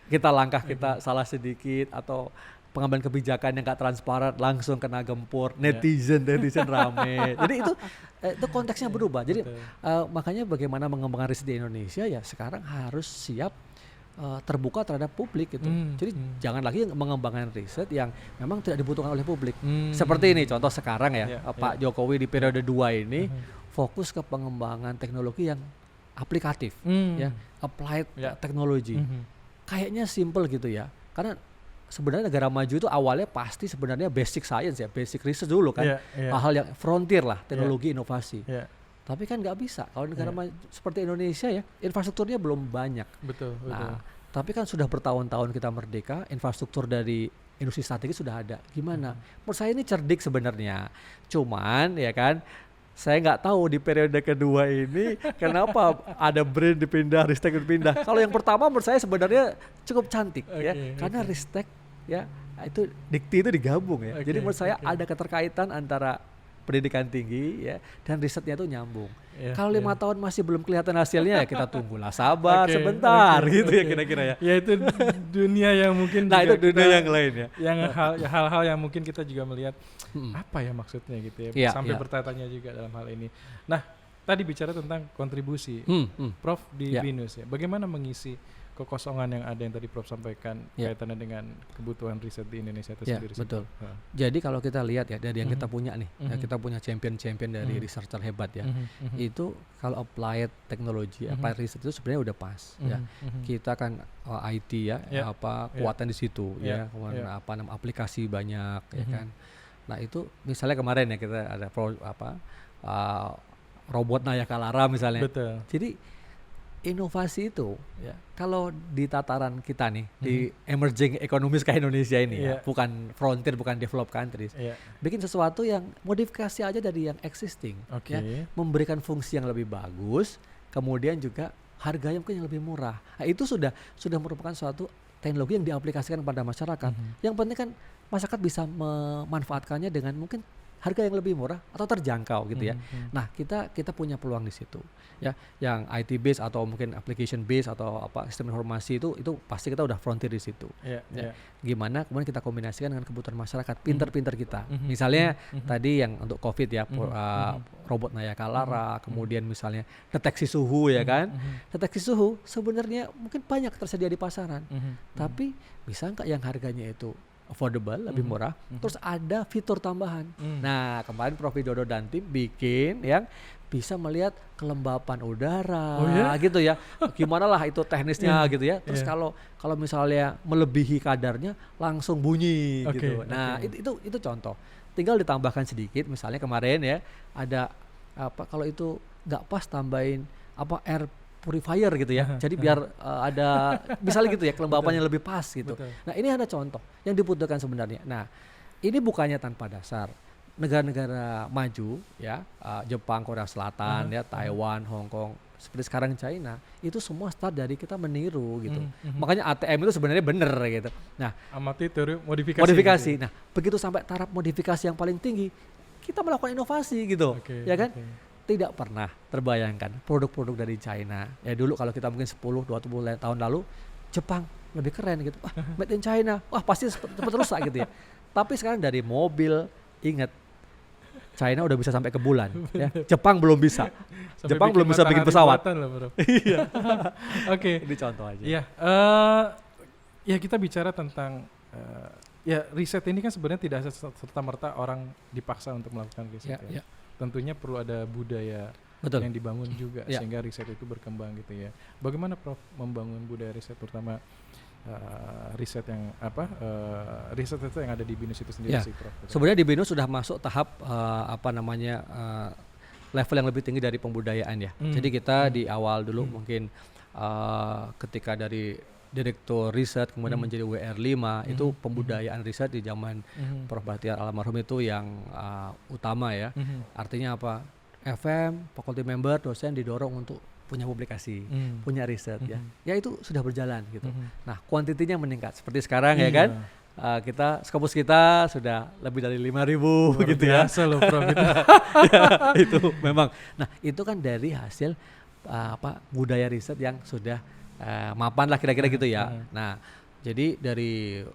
Speaker 1: Kita salah sedikit atau pengambilan kebijakan yang gak transparan langsung kena gempur, netizen rame. Jadi itu konteksnya berubah. Jadi makanya bagaimana mengembangkan riset di Indonesia ya sekarang harus siap terbuka terhadap publik gitu. Jadi jangan lagi mengembangkan riset yang memang tidak dibutuhkan oleh publik. Seperti ini contoh sekarang ya, Pak Jokowi di periode 2 ini fokus ke pengembangan teknologi yang aplikatif ya, applied technology. Kayaknya simple gitu ya. Karena sebenarnya negara maju itu awalnya pasti sebenarnya basic science ya, basic research dulu kan. Hal-hal yang frontier lah, teknologi inovasi. Tapi kan nggak bisa kalau negara seperti Indonesia ya, infrastrukturnya belum banyak.
Speaker 2: Betul.
Speaker 1: Tapi kan sudah bertahun-tahun kita merdeka, infrastruktur dari industri strategis sudah ada. Gimana? Menurut saya ini cerdik sebenarnya. Cuman ya kan, saya nggak tahu di periode kedua ini kenapa ada Brin dipindah, Ristek dipindah. Kalau yang pertama menurut saya sebenarnya cukup cantik ya, karena Ristek ya itu Dikti itu digabung ya. Jadi menurut saya ada keterkaitan antara pendidikan tinggi ya dan risetnya itu nyambung. Kalau 5 tahun masih belum kelihatan hasilnya ya kita tunggulah, sabar sebentar gitu ya kira-kira ya.
Speaker 2: Ya itu dunia yang mungkin
Speaker 1: itu dunia yang lain ya.
Speaker 2: Yang hal-hal yang mungkin kita juga melihat apa ya maksudnya gitu ya. Sampai bertanya-tanya juga dalam hal ini. Nah, tadi bicara tentang kontribusi Prof di BINUS ya. Bagaimana mengisi kekosongan yang ada yang tadi Prof sampaikan kaitannya dengan kebutuhan riset di Indonesia itu sendiri.
Speaker 1: Betul. Jadi kalau kita lihat ya dari yang kita punya nih, kita punya champion dari researcher hebat ya. Itu kalau applied technology, applied research itu sebenarnya udah pas ya. Kita kan IT ya, kuatan di situ ya, aplikasi banyak ya kan. Nah, itu misalnya kemarin ya kita ada robot Nayakalara misalnya.
Speaker 2: Betul.
Speaker 1: Jadi inovasi itu ya, kalau di tataran kita nih di emerging economies kayak Indonesia ini ya, bukan frontier, bukan developed countries, bikin sesuatu yang modifikasi aja dari yang existing ya, memberikan fungsi yang lebih bagus, kemudian juga harganya mungkin yang lebih murah. Nah, itu sudah merupakan suatu teknologi yang diaplikasikan pada masyarakat. Yang penting kan masyarakat bisa memanfaatkannya dengan mungkin harga yang lebih murah atau terjangkau gitu ya. Nah, kita punya peluang di situ ya, yang IT base atau mungkin application base atau sistem informasi itu pasti kita udah frontier di situ. Gimana kemudian kita kombinasikan dengan kebutuhan masyarakat, pinter-pinter kita. Misalnya tadi yang untuk COVID ya, robot Nayakalara, kemudian misalnya deteksi suhu ya kan. Deteksi suhu sebenarnya mungkin banyak tersedia di pasaran. Tapi bisa nggak yang harganya itu affordable, lebih murah, terus ada fitur tambahan. Nah, kemarin Prof Widodo dan tim bikin yang bisa melihat kelembapan udara, gitu ya. Gimana lah itu teknisnya gitu ya. Terus kalau misalnya melebihi kadarnya langsung bunyi gitu. Nah, itu contoh. Tinggal ditambahkan sedikit, misalnya kemarin ya ada kalau itu nggak pas tambahin air purifier gitu ya. Jadi biar ada misalnya gitu ya, kelembapannya lebih pas gitu. Nah, ini ada contoh yang dibutuhkan sebenarnya. Nah, ini bukannya tanpa dasar. negara-negara maju ya, Jepang, Korea Selatan, ya, Taiwan, Hong Kong, seperti sekarang China, itu semua start dari kita meniru gitu. Makanya ATM itu sebenarnya bener gitu. Nah,
Speaker 2: amati teori modifikasi.
Speaker 1: Nah, begitu sampai taraf modifikasi yang paling tinggi, kita melakukan inovasi gitu, ya kan? Tidak pernah terbayangkan produk-produk dari China. Ya dulu kalau kita mungkin 10-20 tahun lalu, Jepang lebih keren gitu. Wah, made in China. Wah, pasti cepat rusak gitu ya. Tapi sekarang dari mobil, ingat, China udah bisa sampai ke bulan, ya. Jepang belum bisa. Jepang belum bisa bikin pesawat. Iya.
Speaker 2: Oke.
Speaker 1: Ini contoh aja.
Speaker 2: Iya. Ya kita bicara tentang ya riset ini kan sebenarnya tidak serta-merta orang dipaksa untuk melakukan riset. Ya. Tentunya perlu ada budaya yang dibangun juga sehingga riset itu berkembang gitu ya. Bagaimana Prof membangun budaya riset, terutama riset yang riset itu yang ada di BINUS itu sendiri sih Prof?
Speaker 1: Sebenarnya di BINUS sudah masuk tahap level yang lebih tinggi dari pembudayaan ya. Jadi kita di awal dulu mungkin ketika dari direktur riset kemudian menjadi WR5 itu pembudayaan riset di zaman Prof Bahtiar almarhum itu yang utama ya. Artinya apa? FM, faculty member, dosen didorong untuk punya publikasi, punya riset ya. Ya itu sudah berjalan gitu. Nah, kuantitinya meningkat seperti sekarang ya kan. Kita Scopus kita sudah lebih dari 5.000 gitu ya.
Speaker 2: Biasa loh Prof itu.
Speaker 1: Ya, itu memang. Nah, itu kan dari hasil budaya riset yang sudah mapan lah kira-kira gitu ya. Nah, jadi dari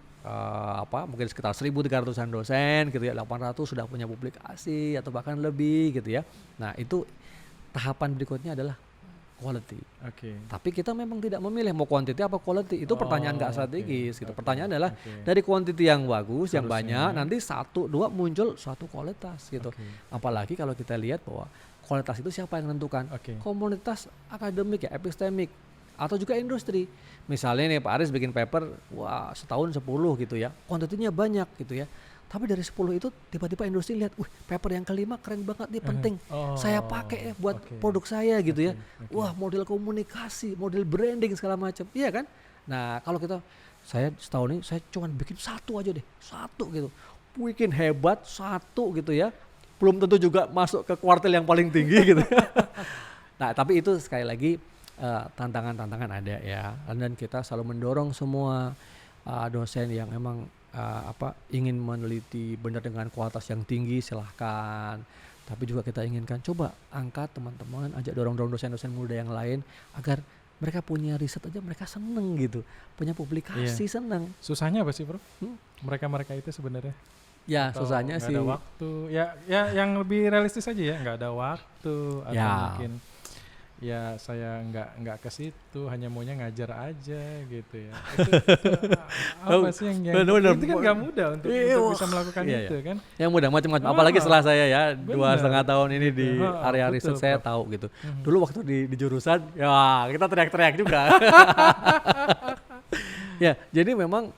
Speaker 1: mungkin sekitar 1.300-an dosen gitu ya, 800 sudah punya publikasi atau bahkan lebih gitu ya. Nah, itu tahapan berikutnya adalah quality. Tapi kita memang tidak memilih mau quantity apa quality. Itu pertanyaan nggak strategis gitu. Pertanyaan adalah dari quantity yang bagus, yang banyak, nanti 1-2 muncul suatu kualitas gitu. Apalagi kalau kita lihat bahwa kualitas itu siapa yang menentukan? Komunitas akademik ya, epistemik, atau juga industri. Misalnya nih Pak Aris bikin paper, wah setahun 10 gitu ya, kuantitinya banyak gitu ya. Tapi dari 10 itu tiba-tiba industri lihat, paper yang kelima keren banget nih, penting. Saya pakai ya buat produk saya gitu ya. Wah, model komunikasi, model branding segala macam. Iya kan? Nah, kalau saya setahun ini saya cuma bikin satu aja deh. Satu gitu. Bikin hebat satu gitu ya. Belum tentu juga masuk ke kuartil yang paling tinggi gitu. Nah, tapi itu sekali lagi tantangan-tantangan ada ya. Dan kita selalu mendorong semua dosen yang memang ingin meneliti benar dengan kualitas yang tinggi, silahkan. Tapi juga kita inginkan coba angkat teman-teman, ajak dorong-dorong dosen-dosen muda yang lain agar mereka punya riset aja mereka seneng gitu, punya publikasi seneng.
Speaker 2: Susahnya apa sih Bro? Mereka-mereka itu sebenarnya?
Speaker 1: Ya atau susahnya sih.
Speaker 2: Nggak ada waktu. Ya yang lebih realistis aja ya, nggak ada waktu atau mungkin ya saya nggak ke situ, hanya maunya ngajar aja gitu ya. Itu apa sih yang itu kan nggak mudah untuk bisa melakukan itu kan? Yang
Speaker 1: mudah macam-macam. Apalagi setelah saya ya 2,5 tahun ini di area riset saya tahu gitu. Dulu waktu di jurusan ya kita teriak-teriak juga. Ya jadi memang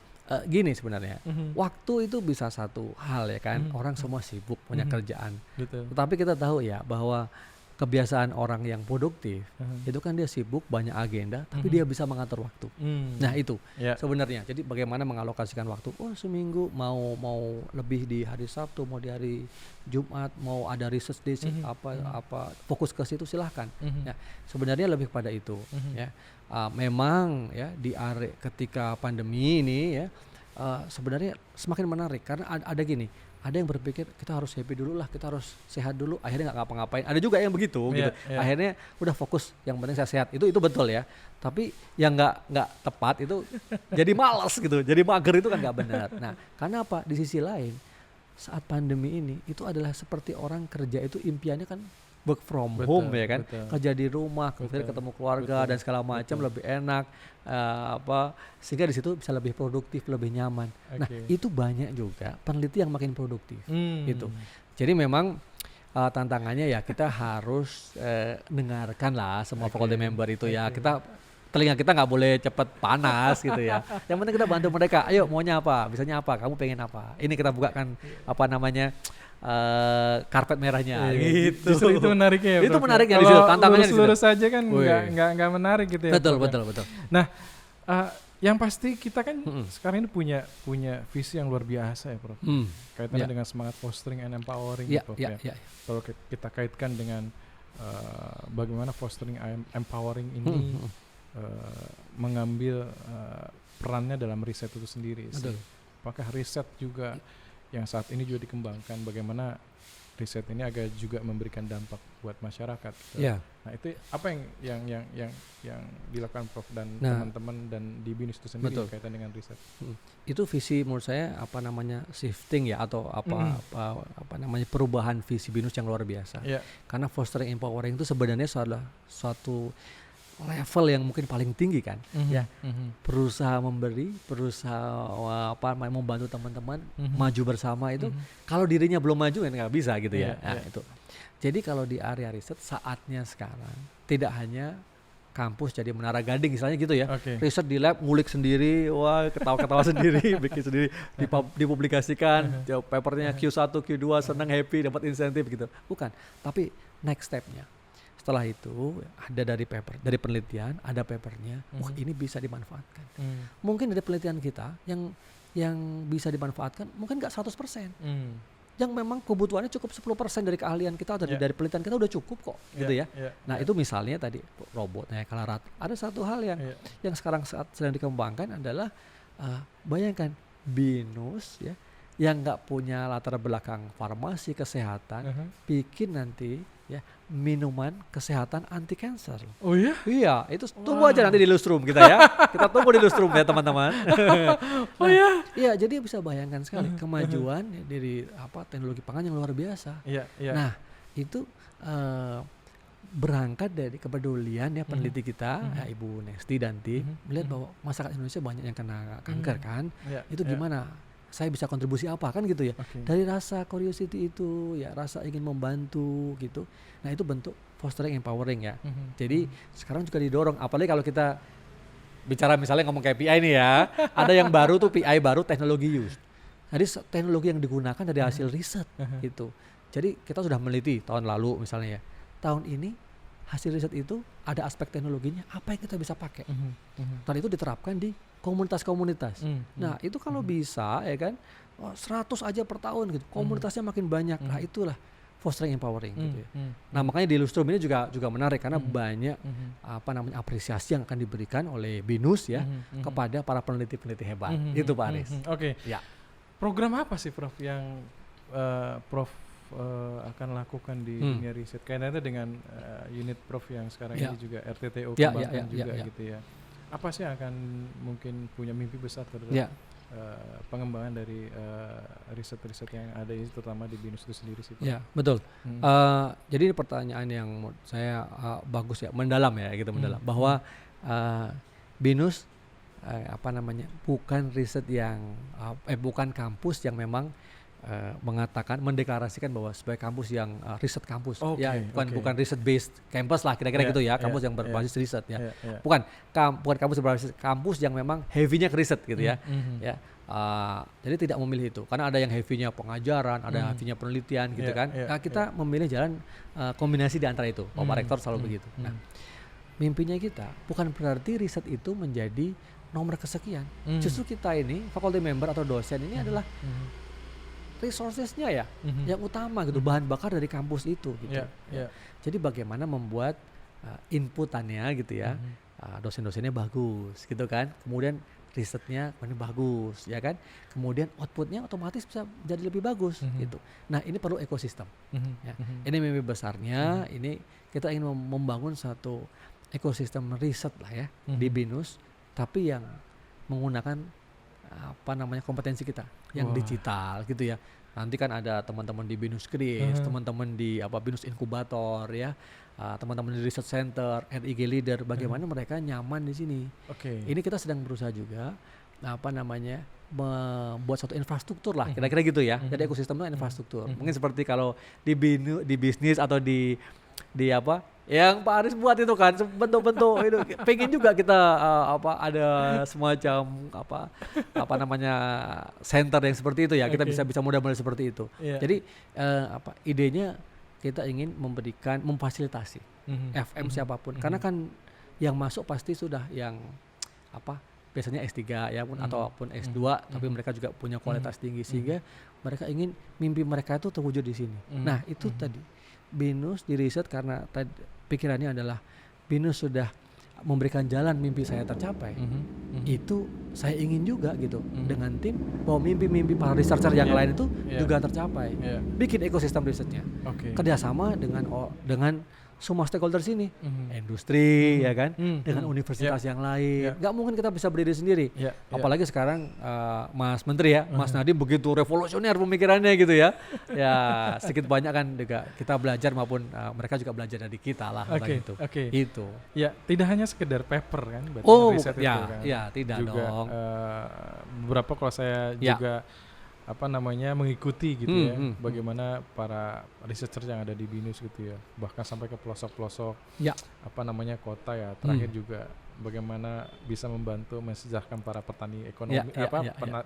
Speaker 1: gini sebenarnya. Waktu itu bisa satu hal ya kan. Orang semua sibuk punya kerjaan. Tetapi kita tahu ya bahwa kebiasaan orang yang produktif itu kan dia sibuk banyak agenda tapi dia bisa mengatur waktu. Nah itu sebenarnya. Jadi bagaimana mengalokasikan waktu? Seminggu mau lebih di hari Sabtu, mau di hari Jumat, mau ada riset di apa fokus ke situ silahkan. Ya sebenarnya lebih pada itu. Ya memang ya ketika pandemi ini ya sebenarnya semakin menarik karena ada gini. Ada yang berpikir kita harus happy dulu lah, kita harus sehat dulu, akhirnya nggak ngapa-ngapain. Ada juga yang begitu gitu. Akhirnya udah fokus, yang penting saya sehat. Itu betul ya. Tapi yang nggak tepat itu jadi malas gitu, jadi mager itu kan nggak benar. Nah, karena apa? Di sisi lain saat pandemi ini itu adalah seperti orang kerja itu impiannya kan work from home ya kan, kerja di rumah, kemudian ketemu keluarga dan segala macam lebih enak, sehingga di situ bisa lebih produktif, lebih nyaman. Nah itu banyak juga peneliti yang makin produktif gitu. Jadi memang tantangannya ya kita harus dengarkan lah semua faculty member itu ya. Telinga kita nggak boleh cepet panas gitu ya. Yang penting kita bantu mereka. Ayo maunya apa? Misalnya apa? Kamu pengen apa? Ini kita bukakan karpet merahnya gitu.
Speaker 2: Justru itu menariknya ya.
Speaker 1: Itu menariknya di situ, tantangannya
Speaker 2: lurus saja kan nggak menarik gitu ya.
Speaker 1: Betul.
Speaker 2: Nah, Yang pasti kita kan sekarang ini punya visi yang luar biasa ya Prof. Kaitannya dengan semangat fostering and empowering Prof. Kalau kita kaitkan dengan bagaimana fostering and empowering ini mengambil perannya dalam riset itu sendiri. Apakah riset juga yang saat ini juga dikembangkan, bagaimana riset ini agak juga memberikan dampak buat masyarakat. Nah itu apa yang dilakukan Prof dan teman-teman dan di BINUS itu sendiri kaitan dengan riset?
Speaker 1: Itu visi menurut saya shifting ya, atau apa namanya perubahan visi BINUS yang luar biasa. Karena fostering empowering itu sebenarnya adalah suatu level yang mungkin paling tinggi kan, berusaha memberi, berusaha membantu teman-teman maju bersama itu. Kalau dirinya belum maju kan nggak bisa gitu ya. Itu. Jadi kalau di area riset saatnya sekarang tidak hanya kampus jadi menara gading misalnya gitu ya. Riset di lab ngulik sendiri, ketawa-ketawa sendiri, bikin sendiri, dipublikasikan, papernya Q1, Q2 senang happy dapat insentif gitu. Bukan, tapi next stepnya. Setelah itu ada dari penelitian, ada papernya, ini bisa dimanfaatkan. Mungkin dari penelitian kita yang bisa dimanfaatkan mungkin nggak 100%. Yang memang kebutuhannya cukup 10% dari keahlian kita atau dari penelitian kita udah cukup kok, gitu ya. Nah itu misalnya tadi robot, Kalarat. Ada satu hal yang sekarang sedang dikembangkan adalah bayangkan BINUS ya, yang nggak punya latar belakang farmasi kesehatan, bikin nanti ya minuman kesehatan anti kanker.
Speaker 2: Oh ya?
Speaker 1: Iya, itu tunggu aja nanti di Lustrum kita ya. Kita tunggu di Lustrum ya teman-teman.
Speaker 2: Oh ya?
Speaker 1: Iya, jadi bisa bayangkan sekali kemajuan dari teknologi pangan yang luar biasa. Nah, itu berangkat dari kepedulian ya peneliti kita, Ibu Nesti dan tim melihat bahwa masyarakat Indonesia banyak yang kena kanker kan. Itu gimana? Saya bisa kontribusi apa kan gitu ya. Dari rasa curiosity itu ya, rasa ingin membantu gitu. Nah itu bentuk fostering empowering ya. Jadi sekarang juga didorong, apalagi kalau kita bicara misalnya ngomong KPI nih ya, ada yang baru tuh PI baru teknologi use. Jadi teknologi yang digunakan dari hasil riset gitu. Jadi kita sudah meneliti tahun lalu misalnya ya. Tahun ini hasil riset itu ada aspek teknologinya, apa yang kita bisa pakai. Dan itu diterapkan di komunitas-komunitas. Nah itu kalau bisa ya kan 100 aja per tahun gitu, komunitasnya makin banyak. Nah itulah fostering empowering gitu ya. Nah makanya di Lustrum ini juga menarik karena banyak apresiasi yang akan diberikan oleh BINUS ya kepada para peneliti-peneliti hebat. Itu Pak Aris.
Speaker 2: Ya. Program apa sih Prof yang Prof akan lakukan di dunia riset kaitannya dengan unit Prof yang sekarang ini juga RTTO kembangkan juga gitu ya. Apa sih yang akan mungkin punya mimpi besar terhadap pengembangan dari riset-riset yang ada ini terutama di BINUS itu sendiri sih?
Speaker 1: Ya betul. Jadi ini pertanyaan yang menurut saya bagus ya, mendalam ya gitu, mendalam bahwa BINUS bukan riset yang bukan kampus yang memang mengatakan, mendeklarasikan bahwa sebagai kampus yang riset kampus, bukan riset based campus lah kira-kira gitu ya, kampus yang berbasis riset ya, bukan kampus berbasis kampus yang memang heavy-nya ke riset gitu ya, jadi tidak memilih itu, karena ada yang heavy-nya pengajaran, ada yang heavy-nya penelitian gitu kan, kita memilih jalan kombinasi di antara itu, Pak Rektor selalu begitu. Nah, mimpinya kita bukan berarti riset itu menjadi nomor kesekian, justru kita ini faculty member atau dosen ini adalah resourcesnya ya, yang utama gitu, bahan bakar dari kampus itu gitu. Jadi bagaimana membuat inputannya gitu ya, dosen-dosennya bagus gitu kan, kemudian risetnya bagus ya kan, kemudian outputnya otomatis bisa jadi lebih bagus gitu. Nah ini perlu ekosistem. Ini mimpi besarnya, ini kita ingin membangun satu ekosistem riset lah ya di BINUS, tapi yang menggunakan kompetensi kita yang digital gitu ya. Nanti kan ada teman-teman di BINUS Kris, teman-teman di BINUS Inkubator ya, teman-teman di Research Center, RIG Leader, bagaimana mereka nyaman di sini. Ini kita sedang berusaha juga membuat suatu infrastruktur lah, kira-kira gitu ya. Jadi ekosistem itu infrastruktur. Mungkin seperti kalau di bisnis atau di yang Pak Aris buat itu kan bentuk-bentuk itu, pengen juga kita ada semacam center yang seperti itu ya, kita bisa model-model seperti itu. Jadi idenya kita ingin memfasilitasi FM siapapun, karena kan yang masuk pasti sudah yang biasanya S3 ya ataupun S2 tapi mereka juga punya kualitas tinggi sehingga mereka ingin mimpi mereka itu terwujud di sini. Nah, itu tadi BINUS di riset karena pikirannya adalah BINUS sudah memberikan jalan mimpi saya tercapai. Itu saya ingin juga gitu dengan tim bahwa mimpi-mimpi para researcher yang lain itu juga tercapai. Bikin ekosistem risetnya. Kerjasama dengan semua stakeholders ini, industri ya kan, dengan universitas yang lain. Nggak mungkin kita bisa berdiri sendiri. Apalagi sekarang Mas Menteri ya, Mas Nadiem begitu revolusioner pemikirannya gitu ya. Ya sedikit banyak kan juga kita belajar maupun mereka juga belajar dari kita lah. Itu. Itu.
Speaker 2: Ya tidak hanya sekedar paper kan,
Speaker 1: riset itu kan. Ya tidak
Speaker 2: juga,
Speaker 1: dong.
Speaker 2: Beberapa kalau saya juga mengikuti gitu bagaimana para researcher yang ada di BINUS gitu ya, bahkan sampai ke pelosok-pelosok kota ya, terakhir juga bagaimana bisa membantu mensejahterakan para petani ekonomi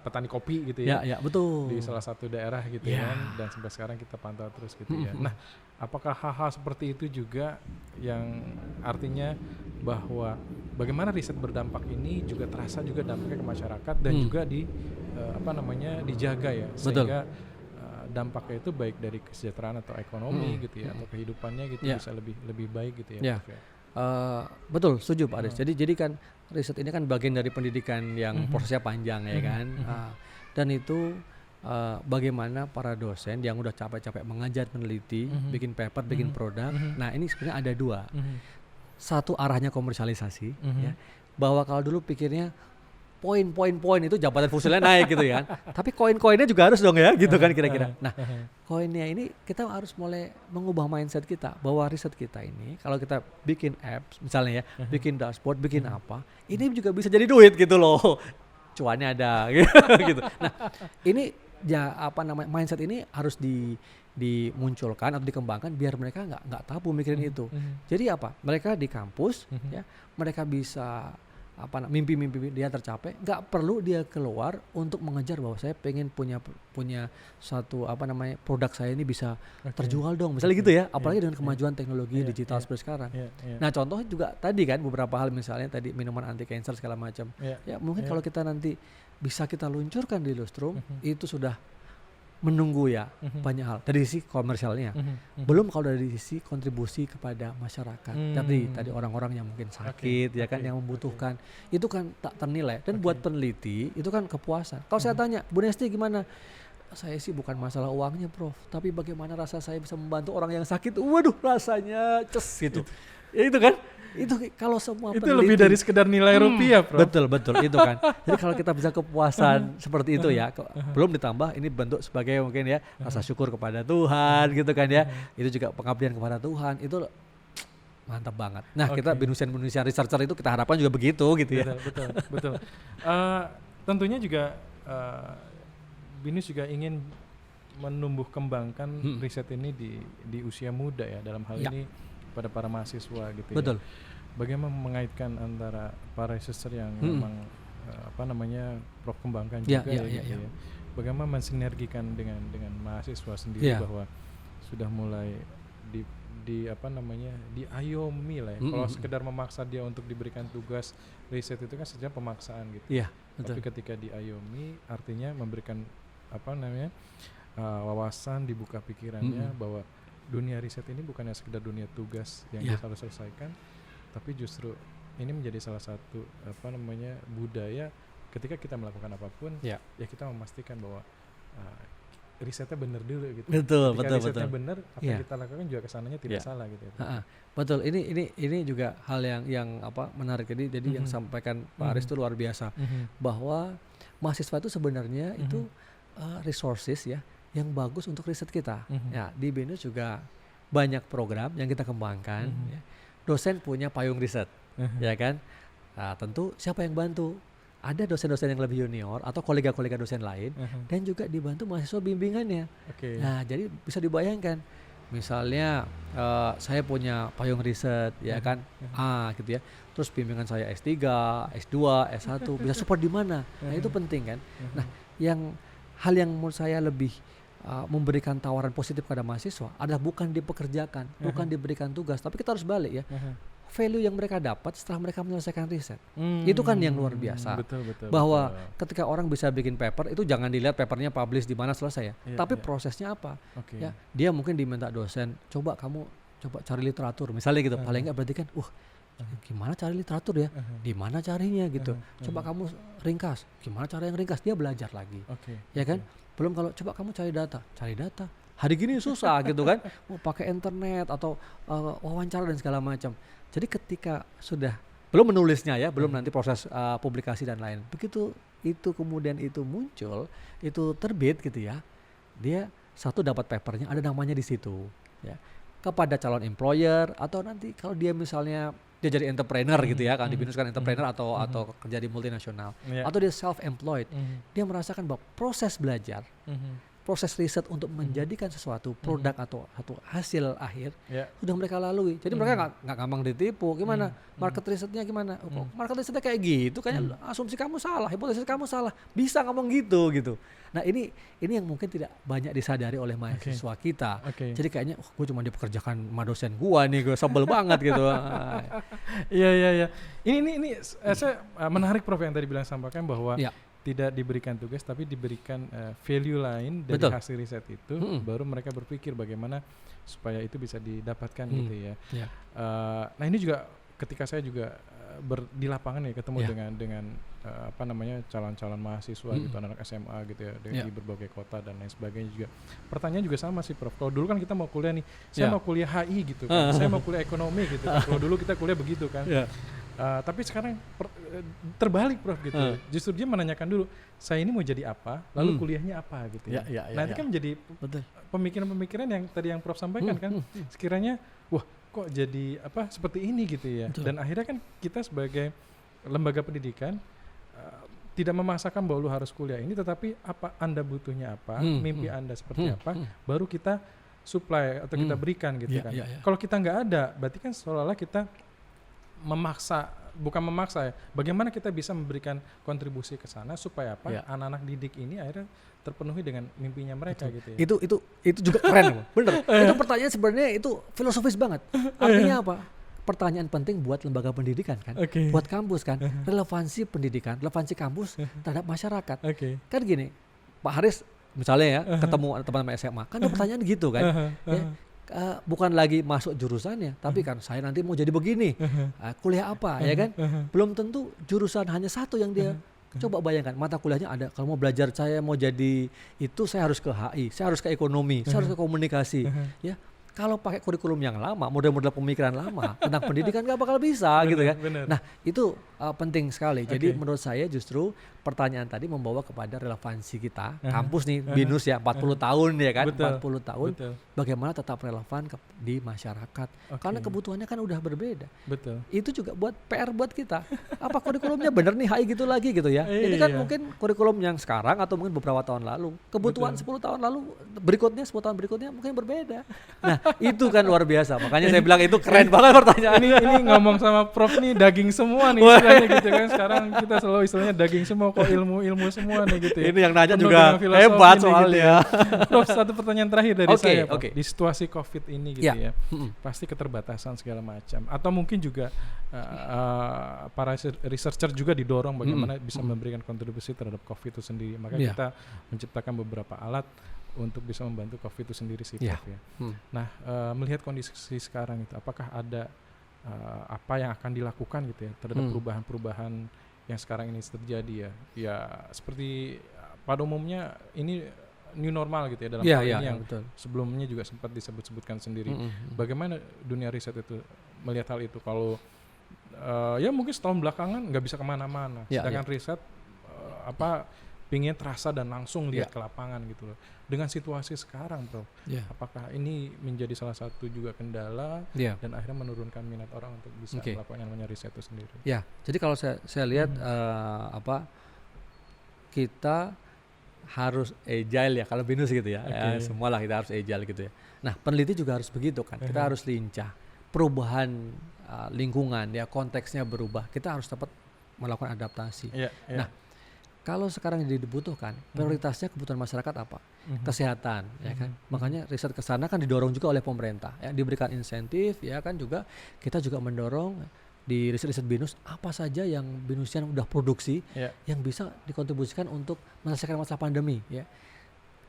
Speaker 2: petani kopi gitu ya,
Speaker 1: betul,
Speaker 2: di salah satu daerah gitu kan, dan sampai sekarang kita pantau terus gitu ya. Nah, apakah hal-hal seperti itu juga yang artinya bahwa bagaimana riset berdampak ini juga terasa juga dampaknya ke masyarakat dan juga dijaga ya, sehingga dampaknya itu baik dari kesejahteraan atau ekonomi gitu ya, atau kehidupannya gitu bisa lebih baik gitu ya.
Speaker 1: Betul, setuju Pak Aris. Jadi kan riset ini kan bagian dari pendidikan yang prosesnya panjang ya kan, dan itu bagaimana para dosen yang udah capek-capek mengajar, meneliti, bikin paper, bikin produk. Nah ini sebenarnya ada dua. Satu arahnya komersialisasi, ya, bahwa kalau dulu pikirnya poin itu jabatan fungsionalnya naik gitu ya kan. Tapi koin-koinnya juga harus dong ya gitu kan kira-kira. Nah koinnya ini kita harus mulai mengubah mindset kita bahwa riset kita ini kalau kita bikin apps misalnya ya, bikin dashboard, bikin apa, ini juga bisa jadi duit gitu loh. Cuannya ada gitu. Nah ini mindset ini harus dimunculkan atau dikembangkan biar mereka nggak tabu mikirin itu. Jadi apa? Mereka di kampus ya, mereka bisa mimpi-mimpi dia tercapai, nggak perlu dia keluar untuk mengejar bahwa saya pengen punya satu produk saya ini bisa terjual dong, misalnya gitu ya, apalagi dengan kemajuan teknologi digital seperti sekarang. Nah contohnya juga tadi kan beberapa hal, misalnya tadi minuman anti cancer segala macam, ya mungkin kalau kita nanti bisa kita luncurkan di Lustrum, itu sudah menunggu ya banyak hal dari sisi komersialnya, belum kalau dari sisi kontribusi kepada masyarakat. Tadi orang-orang yang mungkin sakit ya kan, yang membutuhkan itu kan tak ternilai, dan buat peneliti itu kan kepuasan. Kalau saya tanya Bu Nesti gimana, saya sih bukan masalah uangnya Prof, tapi bagaimana rasa saya bisa membantu orang yang sakit, waduh rasanya gitu. Ya itu kan, itu kalau semua
Speaker 2: itu
Speaker 1: peneliti,
Speaker 2: lebih dari sekedar nilai rupiah Prof.
Speaker 1: Betul itu kan. Jadi kalau kita bisa kepuasan seperti itu ya, belum ditambah ini bentuk sebagai mungkin ya rasa syukur kepada Tuhan gitu kan ya, itu juga pengabdian kepada Tuhan, itu mantap banget. Nah kita BINUSian researcher itu kita harapkan juga begitu gitu ya.
Speaker 2: Betul. Tentunya juga BINUS juga ingin menumbuh kembangkan riset ini di usia muda ya, dalam hal ini pada para mahasiswa gitu.
Speaker 1: Betul.
Speaker 2: Ya. Bagaimana mengaitkan antara para researcher yang memang Prof kembangkan juga ya. Bagaimana mensinergikan dengan mahasiswa sendiri bahwa sudah mulai diayomi lah ya. Kalau sekedar memaksa dia untuk diberikan tugas riset itu kan sebenarnya pemaksaan gitu. Tapi ketika diayomi artinya memberikan wawasan, dibuka pikirannya bahwa dunia riset ini bukannya sekedar dunia tugas yang dia harus selesaikan, tapi justru ini menjadi salah satu budaya ketika kita melakukan apapun ya kita memastikan bahwa risetnya benar dulu gitu.
Speaker 1: Betul.
Speaker 2: Risetnya benar, apa yang kita lakukan juga kesananya tidak salah gitu.
Speaker 1: Betul. Ini juga hal yang menarik. Jadi yang sampaikan Pak Aris itu luar biasa, bahwa mahasiswa itu sebenarnya itu resources ya yang bagus untuk riset kita. Ya, di BINUS juga banyak program yang kita kembangkan. Ya. Dosen punya payung riset, ya kan. Nah, tentu siapa yang bantu? Ada dosen-dosen yang lebih junior atau kolega-kolega dosen lain, dan juga dibantu mahasiswa bimbingannya. Nah, jadi bisa dibayangkan, misalnya saya punya payung riset, ya kan, gitu ya. Terus bimbingan saya S3, S2, S1 bisa support di mana? Nah, itu penting kan. Nah, hal yang menurut saya lebih memberikan tawaran positif pada mahasiswa adalah bukan dipekerjakan, bukan diberikan tugas, tapi kita harus balik ya. value yang mereka dapat setelah mereka menyelesaikan riset. Itu kan yang luar biasa.
Speaker 2: Betul,
Speaker 1: bahwa ketika orang bisa bikin paper itu jangan dilihat papernya publish di mana selesai ya, tapi prosesnya apa. Ya, dia mungkin diminta dosen, coba cari literatur misalnya gitu. Paling nggak berarti kan, gimana cari literatur ya, di mana carinya gitu. Coba kamu ringkas, gimana cara yang ringkas, dia belajar lagi. Ya kan? Belum kalau coba kamu cari data. Hari gini susah gitu kan, mau pakai internet atau wawancara dan segala macam. Jadi ketika sudah belum menulisnya ya, belum nanti proses publikasi dan lain. Begitu itu kemudian itu muncul, itu terbit gitu ya. Dia satu dapat papernya, ada namanya di situ ya. Kepada calon employer atau nanti kalau dia misalnya dia jadi entrepreneur gitu ya, kan di BINUS kan entrepreneur atau kerja di multinasional atau dia self employed. Dia merasakan bahwa proses belajar, proses riset untuk menjadikan sesuatu produk atau satu hasil akhir sudah mereka lalui. Jadi mereka nggak gampang ditipu. Gimana market risetnya gimana? Market risetnya kayak gitu, kayaknya asumsi kamu salah, hipotesis kamu salah. Bisa ngomong gitu. Nah ini yang mungkin tidak banyak disadari oleh mahasiswa kita. Jadi kayaknya gue cuma dipekerjakan sama dosen gue nih, gue sebel banget gitu.
Speaker 2: Iya. Ini saya menarik Prof yang tadi sampaikan bahwa tidak diberikan tugas tapi diberikan value lain dari hasil riset itu, baru mereka berpikir bagaimana supaya itu bisa didapatkan gitu ya. Nah ini juga ketika saya juga di lapangan ya ketemu dengan calon-calon mahasiswa gitu, anak SMA gitu ya di berbagai kota dan lain sebagainya juga. Pertanyaan juga sama sih Prof. Kalau dulu kan kita mau kuliah nih, saya mau kuliah HI gitu kan, saya mau kuliah ekonomi gitu. Kalau dulu kita kuliah begitu kan. Tapi sekarang terbalik Prof gitu. Justru dia menanyakan dulu, saya ini mau jadi apa, lalu kuliahnya apa gitu ya. Nanti kan menjadi pemikiran-pemikiran yang tadi yang Prof sampaikan kan. Sekiranya, wah kok jadi seperti ini gitu ya. Dan akhirnya kan kita sebagai lembaga pendidikan tidak memaksakan bahwa lu harus kuliah ini, tetapi apa Anda butuhnya apa, mimpi Anda seperti apa, baru kita supply atau kita berikan gitu kan. Kalau kita nggak ada, berarti kan seolah-olah kita bukan memaksa ya. Bagaimana kita bisa memberikan kontribusi ke sana supaya anak-anak didik ini akhirnya terpenuhi dengan mimpinya mereka gitu ya.
Speaker 1: Itu juga keren, bener. Itu pertanyaan sebenarnya itu filosofis banget. Artinya apa? Pertanyaan penting buat lembaga pendidikan kan, buat kampus kan, relevansi pendidikan, relevansi kampus terhadap masyarakat. Kan gini, Pak Haris misalnya ya ketemu teman-teman SMA, kan ada pertanyaan gitu kan. Bukan lagi masuk jurusannya, tapi kan saya nanti mau jadi begini, kuliah apa ya kan? Belum tentu jurusan hanya satu yang dia. Coba bayangkan mata kuliahnya ada. Kalau mau belajar saya mau jadi itu, saya harus ke HI, saya harus ke ekonomi, saya harus ke komunikasi. Ya, kalau pakai kurikulum yang lama, model-model pemikiran lama tentang pendidikan nggak bakal bisa gitu kan. Nah itu penting sekali. Jadi menurut saya justru pertanyaan tadi membawa kepada relevansi kita, kampus nih BINUS ya 40 tahun ya kan, 40 tahun. Bagaimana tetap relevan di masyarakat. Karena kebutuhannya kan udah berbeda. Itu juga buat PR buat kita. Apa kurikulumnya bener nih HI gitu lagi gitu ya. Ini kan mungkin kurikulum yang sekarang atau mungkin beberapa tahun lalu. Kebutuhan 10 tahun lalu berikutnya, 10 tahun berikutnya mungkin berbeda. Nah itu kan luar biasa. Makanya saya bilang itu keren banget pertanyaan.
Speaker 2: Ini ngomong sama Prof nih daging semua nih istilahnya gitu kan. Sekarang kita selalu istilahnya daging semua, kok ilmu semua nih gitu ya.
Speaker 1: Ini yang nanya juga hebat soalnya.
Speaker 2: Gitu ya. Prof, satu pertanyaan terakhir dari saya Prof. Di situasi COVID ini gitu ya, pasti keterbatasan segala macam. Atau mungkin juga para researcher juga didorong bagaimana bisa memberikan kontribusi terhadap COVID itu sendiri. Maka kita menciptakan beberapa alat untuk bisa membantu COVID itu sendiri sih Prof ya. Nah, melihat kondisi sekarang itu, apakah ada apa yang akan dilakukan gitu ya terhadap perubahan-perubahan yang sekarang ini terjadi ya? Ya seperti pada umumnya ini new normal gitu ya dalam hal ini yang sebelumnya juga sempat disebut-sebutkan sendiri. Bagaimana dunia riset itu melihat hal itu? Kalau ya mungkin setahun belakangan nggak bisa kemana-mana, sedangkan riset pingin terasa dan langsung lihat ke lapangan gitu loh. Dengan situasi sekarang Prof, apakah ini menjadi salah satu juga kendala dan akhirnya menurunkan minat orang untuk bisa melakukan yang namanya riset itu sendiri?
Speaker 1: Ya, jadi kalau saya lihat kita harus agile ya kalau BINUS gitu ya, semualah kita harus agile gitu ya. Nah peneliti juga harus begitu kan, kita harus lincah. Perubahan lingkungan ya, konteksnya berubah, kita harus dapat melakukan adaptasi. Nah kalau sekarang dibutuhkan, prioritasnya kebutuhan masyarakat apa? Kesehatan, ya kan. Makanya riset ke sana kan didorong juga oleh pemerintah, ya, diberikan insentif, ya kan, juga kita juga mendorong di riset-riset BINUS apa saja yang BINUSian udah produksi yang bisa dikontribusikan untuk menyelesaikan masalah pandemi, ya.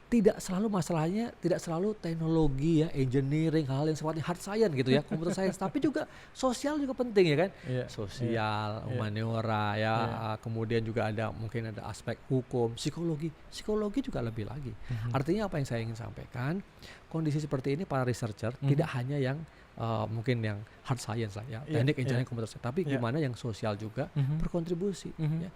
Speaker 1: Tidak selalu masalahnya, tidak selalu teknologi, ya, engineering, hal yang sifatnya hard science gitu ya, computer science, tapi juga sosial juga penting, ya kan, sosial, humaniora, ya, kemudian juga ada mungkin ada aspek hukum, psikologi juga lebih lagi. Artinya apa yang saya ingin sampaikan, kondisi seperti ini para researcher tidak hanya yang mungkin yang hard science lah, ya, teknik, engineering, computer science, tapi gimana yang sosial juga berkontribusi, ya,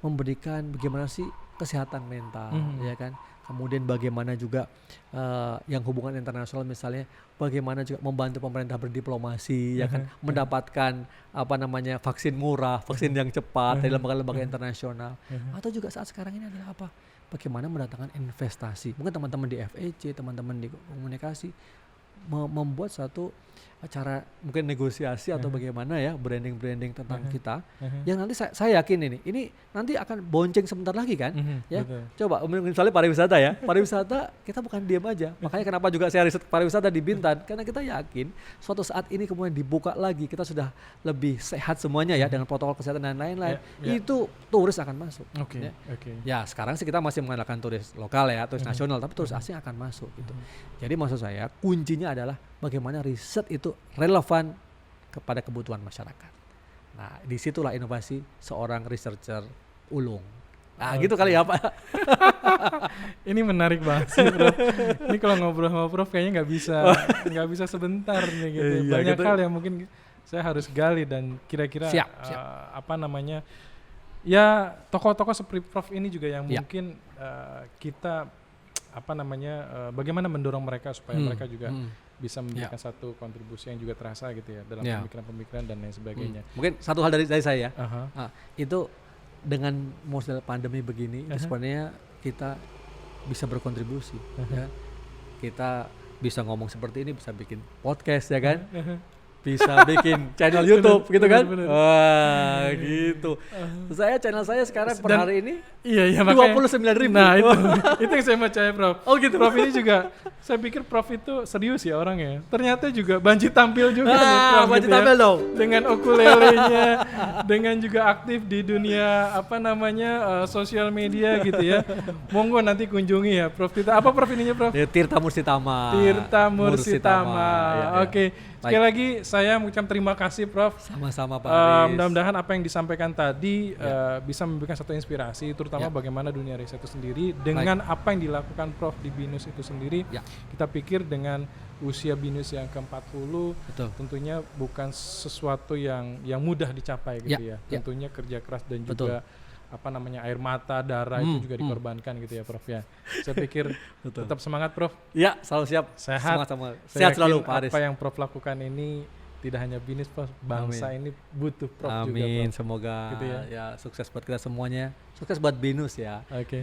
Speaker 1: memberikan bagaimana sih kesehatan mental, ya kan. Kemudian bagaimana juga yang hubungan internasional, misalnya bagaimana juga membantu pemerintah berdiplomasi, ya kan, mendapatkan apa namanya vaksin murah, vaksin yang cepat dari lembaga-lembaga internasional. Atau juga saat sekarang ini adalah apa? Bagaimana mendatangkan investasi. Mungkin teman-teman di FEC, teman-teman di komunikasi membuat satu acara mungkin negosiasi atau bagaimana, ya, branding tentang kita yang nanti saya yakin ini nanti akan bonceng sebentar lagi kan, ya. Betul. Coba misalnya pariwisata, ya, pariwisata kita bukan diam aja, makanya kenapa juga saya riset pariwisata di Bintan, karena kita yakin suatu saat ini kemudian dibuka lagi, kita sudah lebih sehat semuanya, ya, dengan protokol kesehatan dan lain-lain, itu turis akan masuk. Ya, sekarang sih kita masih mengandalkan turis lokal, ya, turis nasional, tapi turis asing akan masuk gitu. Jadi maksud saya kuncinya adalah bagaimana riset itu relevan kepada kebutuhan masyarakat. Nah, disitulah inovasi seorang researcher ulung. Nah, gitu kali ya, Pak.
Speaker 2: Ini menarik banget sih, Prof. Ini kalau ngobrol sama Prof kayaknya nggak bisa sebentar nih gitu. Banyak hal yang mungkin saya harus gali dan kira-kira apa namanya, ya, tokoh-tokoh seperti Prof ini juga yang mungkin kita apa namanya bagaimana mendorong mereka supaya mereka juga bisa memberikan satu kontribusi yang juga terasa gitu ya dalam pemikiran-pemikiran dan lain sebagainya.
Speaker 1: Mungkin satu hal dari saya, ya, itu dengan model pandemi begini itu sebenarnya kita bisa berkontribusi, ya. Kita bisa ngomong seperti ini, bisa bikin podcast, ya kan, bisa bikin channel YouTube gitu kan. Wah, gitu. Channel saya sekarang per hari ini 29.000.
Speaker 2: Nah, itu yang saya percaya, Prof. Oh gitu. Prof ini juga saya pikir Prof itu serius ya orangnya. Ternyata juga banci tampil juga nih, Prof.
Speaker 1: Banci tampil dong.
Speaker 2: Dengan ukulelenya, dengan juga aktif di dunia apa namanya sosial media gitu ya. Monggo nanti kunjungi ya, Prof. Apa Prof ininya, Prof?
Speaker 1: Ya, Tirta Mursitama.
Speaker 2: Ya. Oke. Sekali lagi saya mengucapkan terima kasih, Prof.
Speaker 1: Sama-sama, Pak Aris.
Speaker 2: Mudah-mudahan apa yang disampaikan tadi bisa memberikan satu inspirasi, terutama bagaimana dunia riset itu sendiri dengan apa yang dilakukan Prof di BINUS itu sendiri. Kita pikir dengan usia BINUS yang ke-40 tentunya bukan sesuatu yang mudah dicapai gitu ya. Tentunya kerja keras dan juga apa namanya air mata, darah itu juga dikorbankan gitu ya, Prof ya. Saya pikir tetap semangat, Prof.
Speaker 1: Ya, selalu siap.
Speaker 2: Sehat.
Speaker 1: Sehat selalu, Pak Aris.
Speaker 2: Apa yang Prof lakukan ini tidak hanya BINUS, Prof, bangsa ini butuh Prof juga, Prof.
Speaker 1: Amin, semoga gitu ya, sukses buat kita semuanya. Sukses buat BINUS ya. 40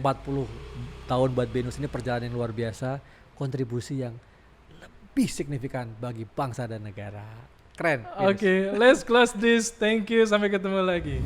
Speaker 1: tahun buat BINUS ini perjalanan yang luar biasa, kontribusi yang lebih signifikan bagi bangsa dan negara. Keren.
Speaker 2: Oke, let's close this. Thank you, sampai ketemu lagi.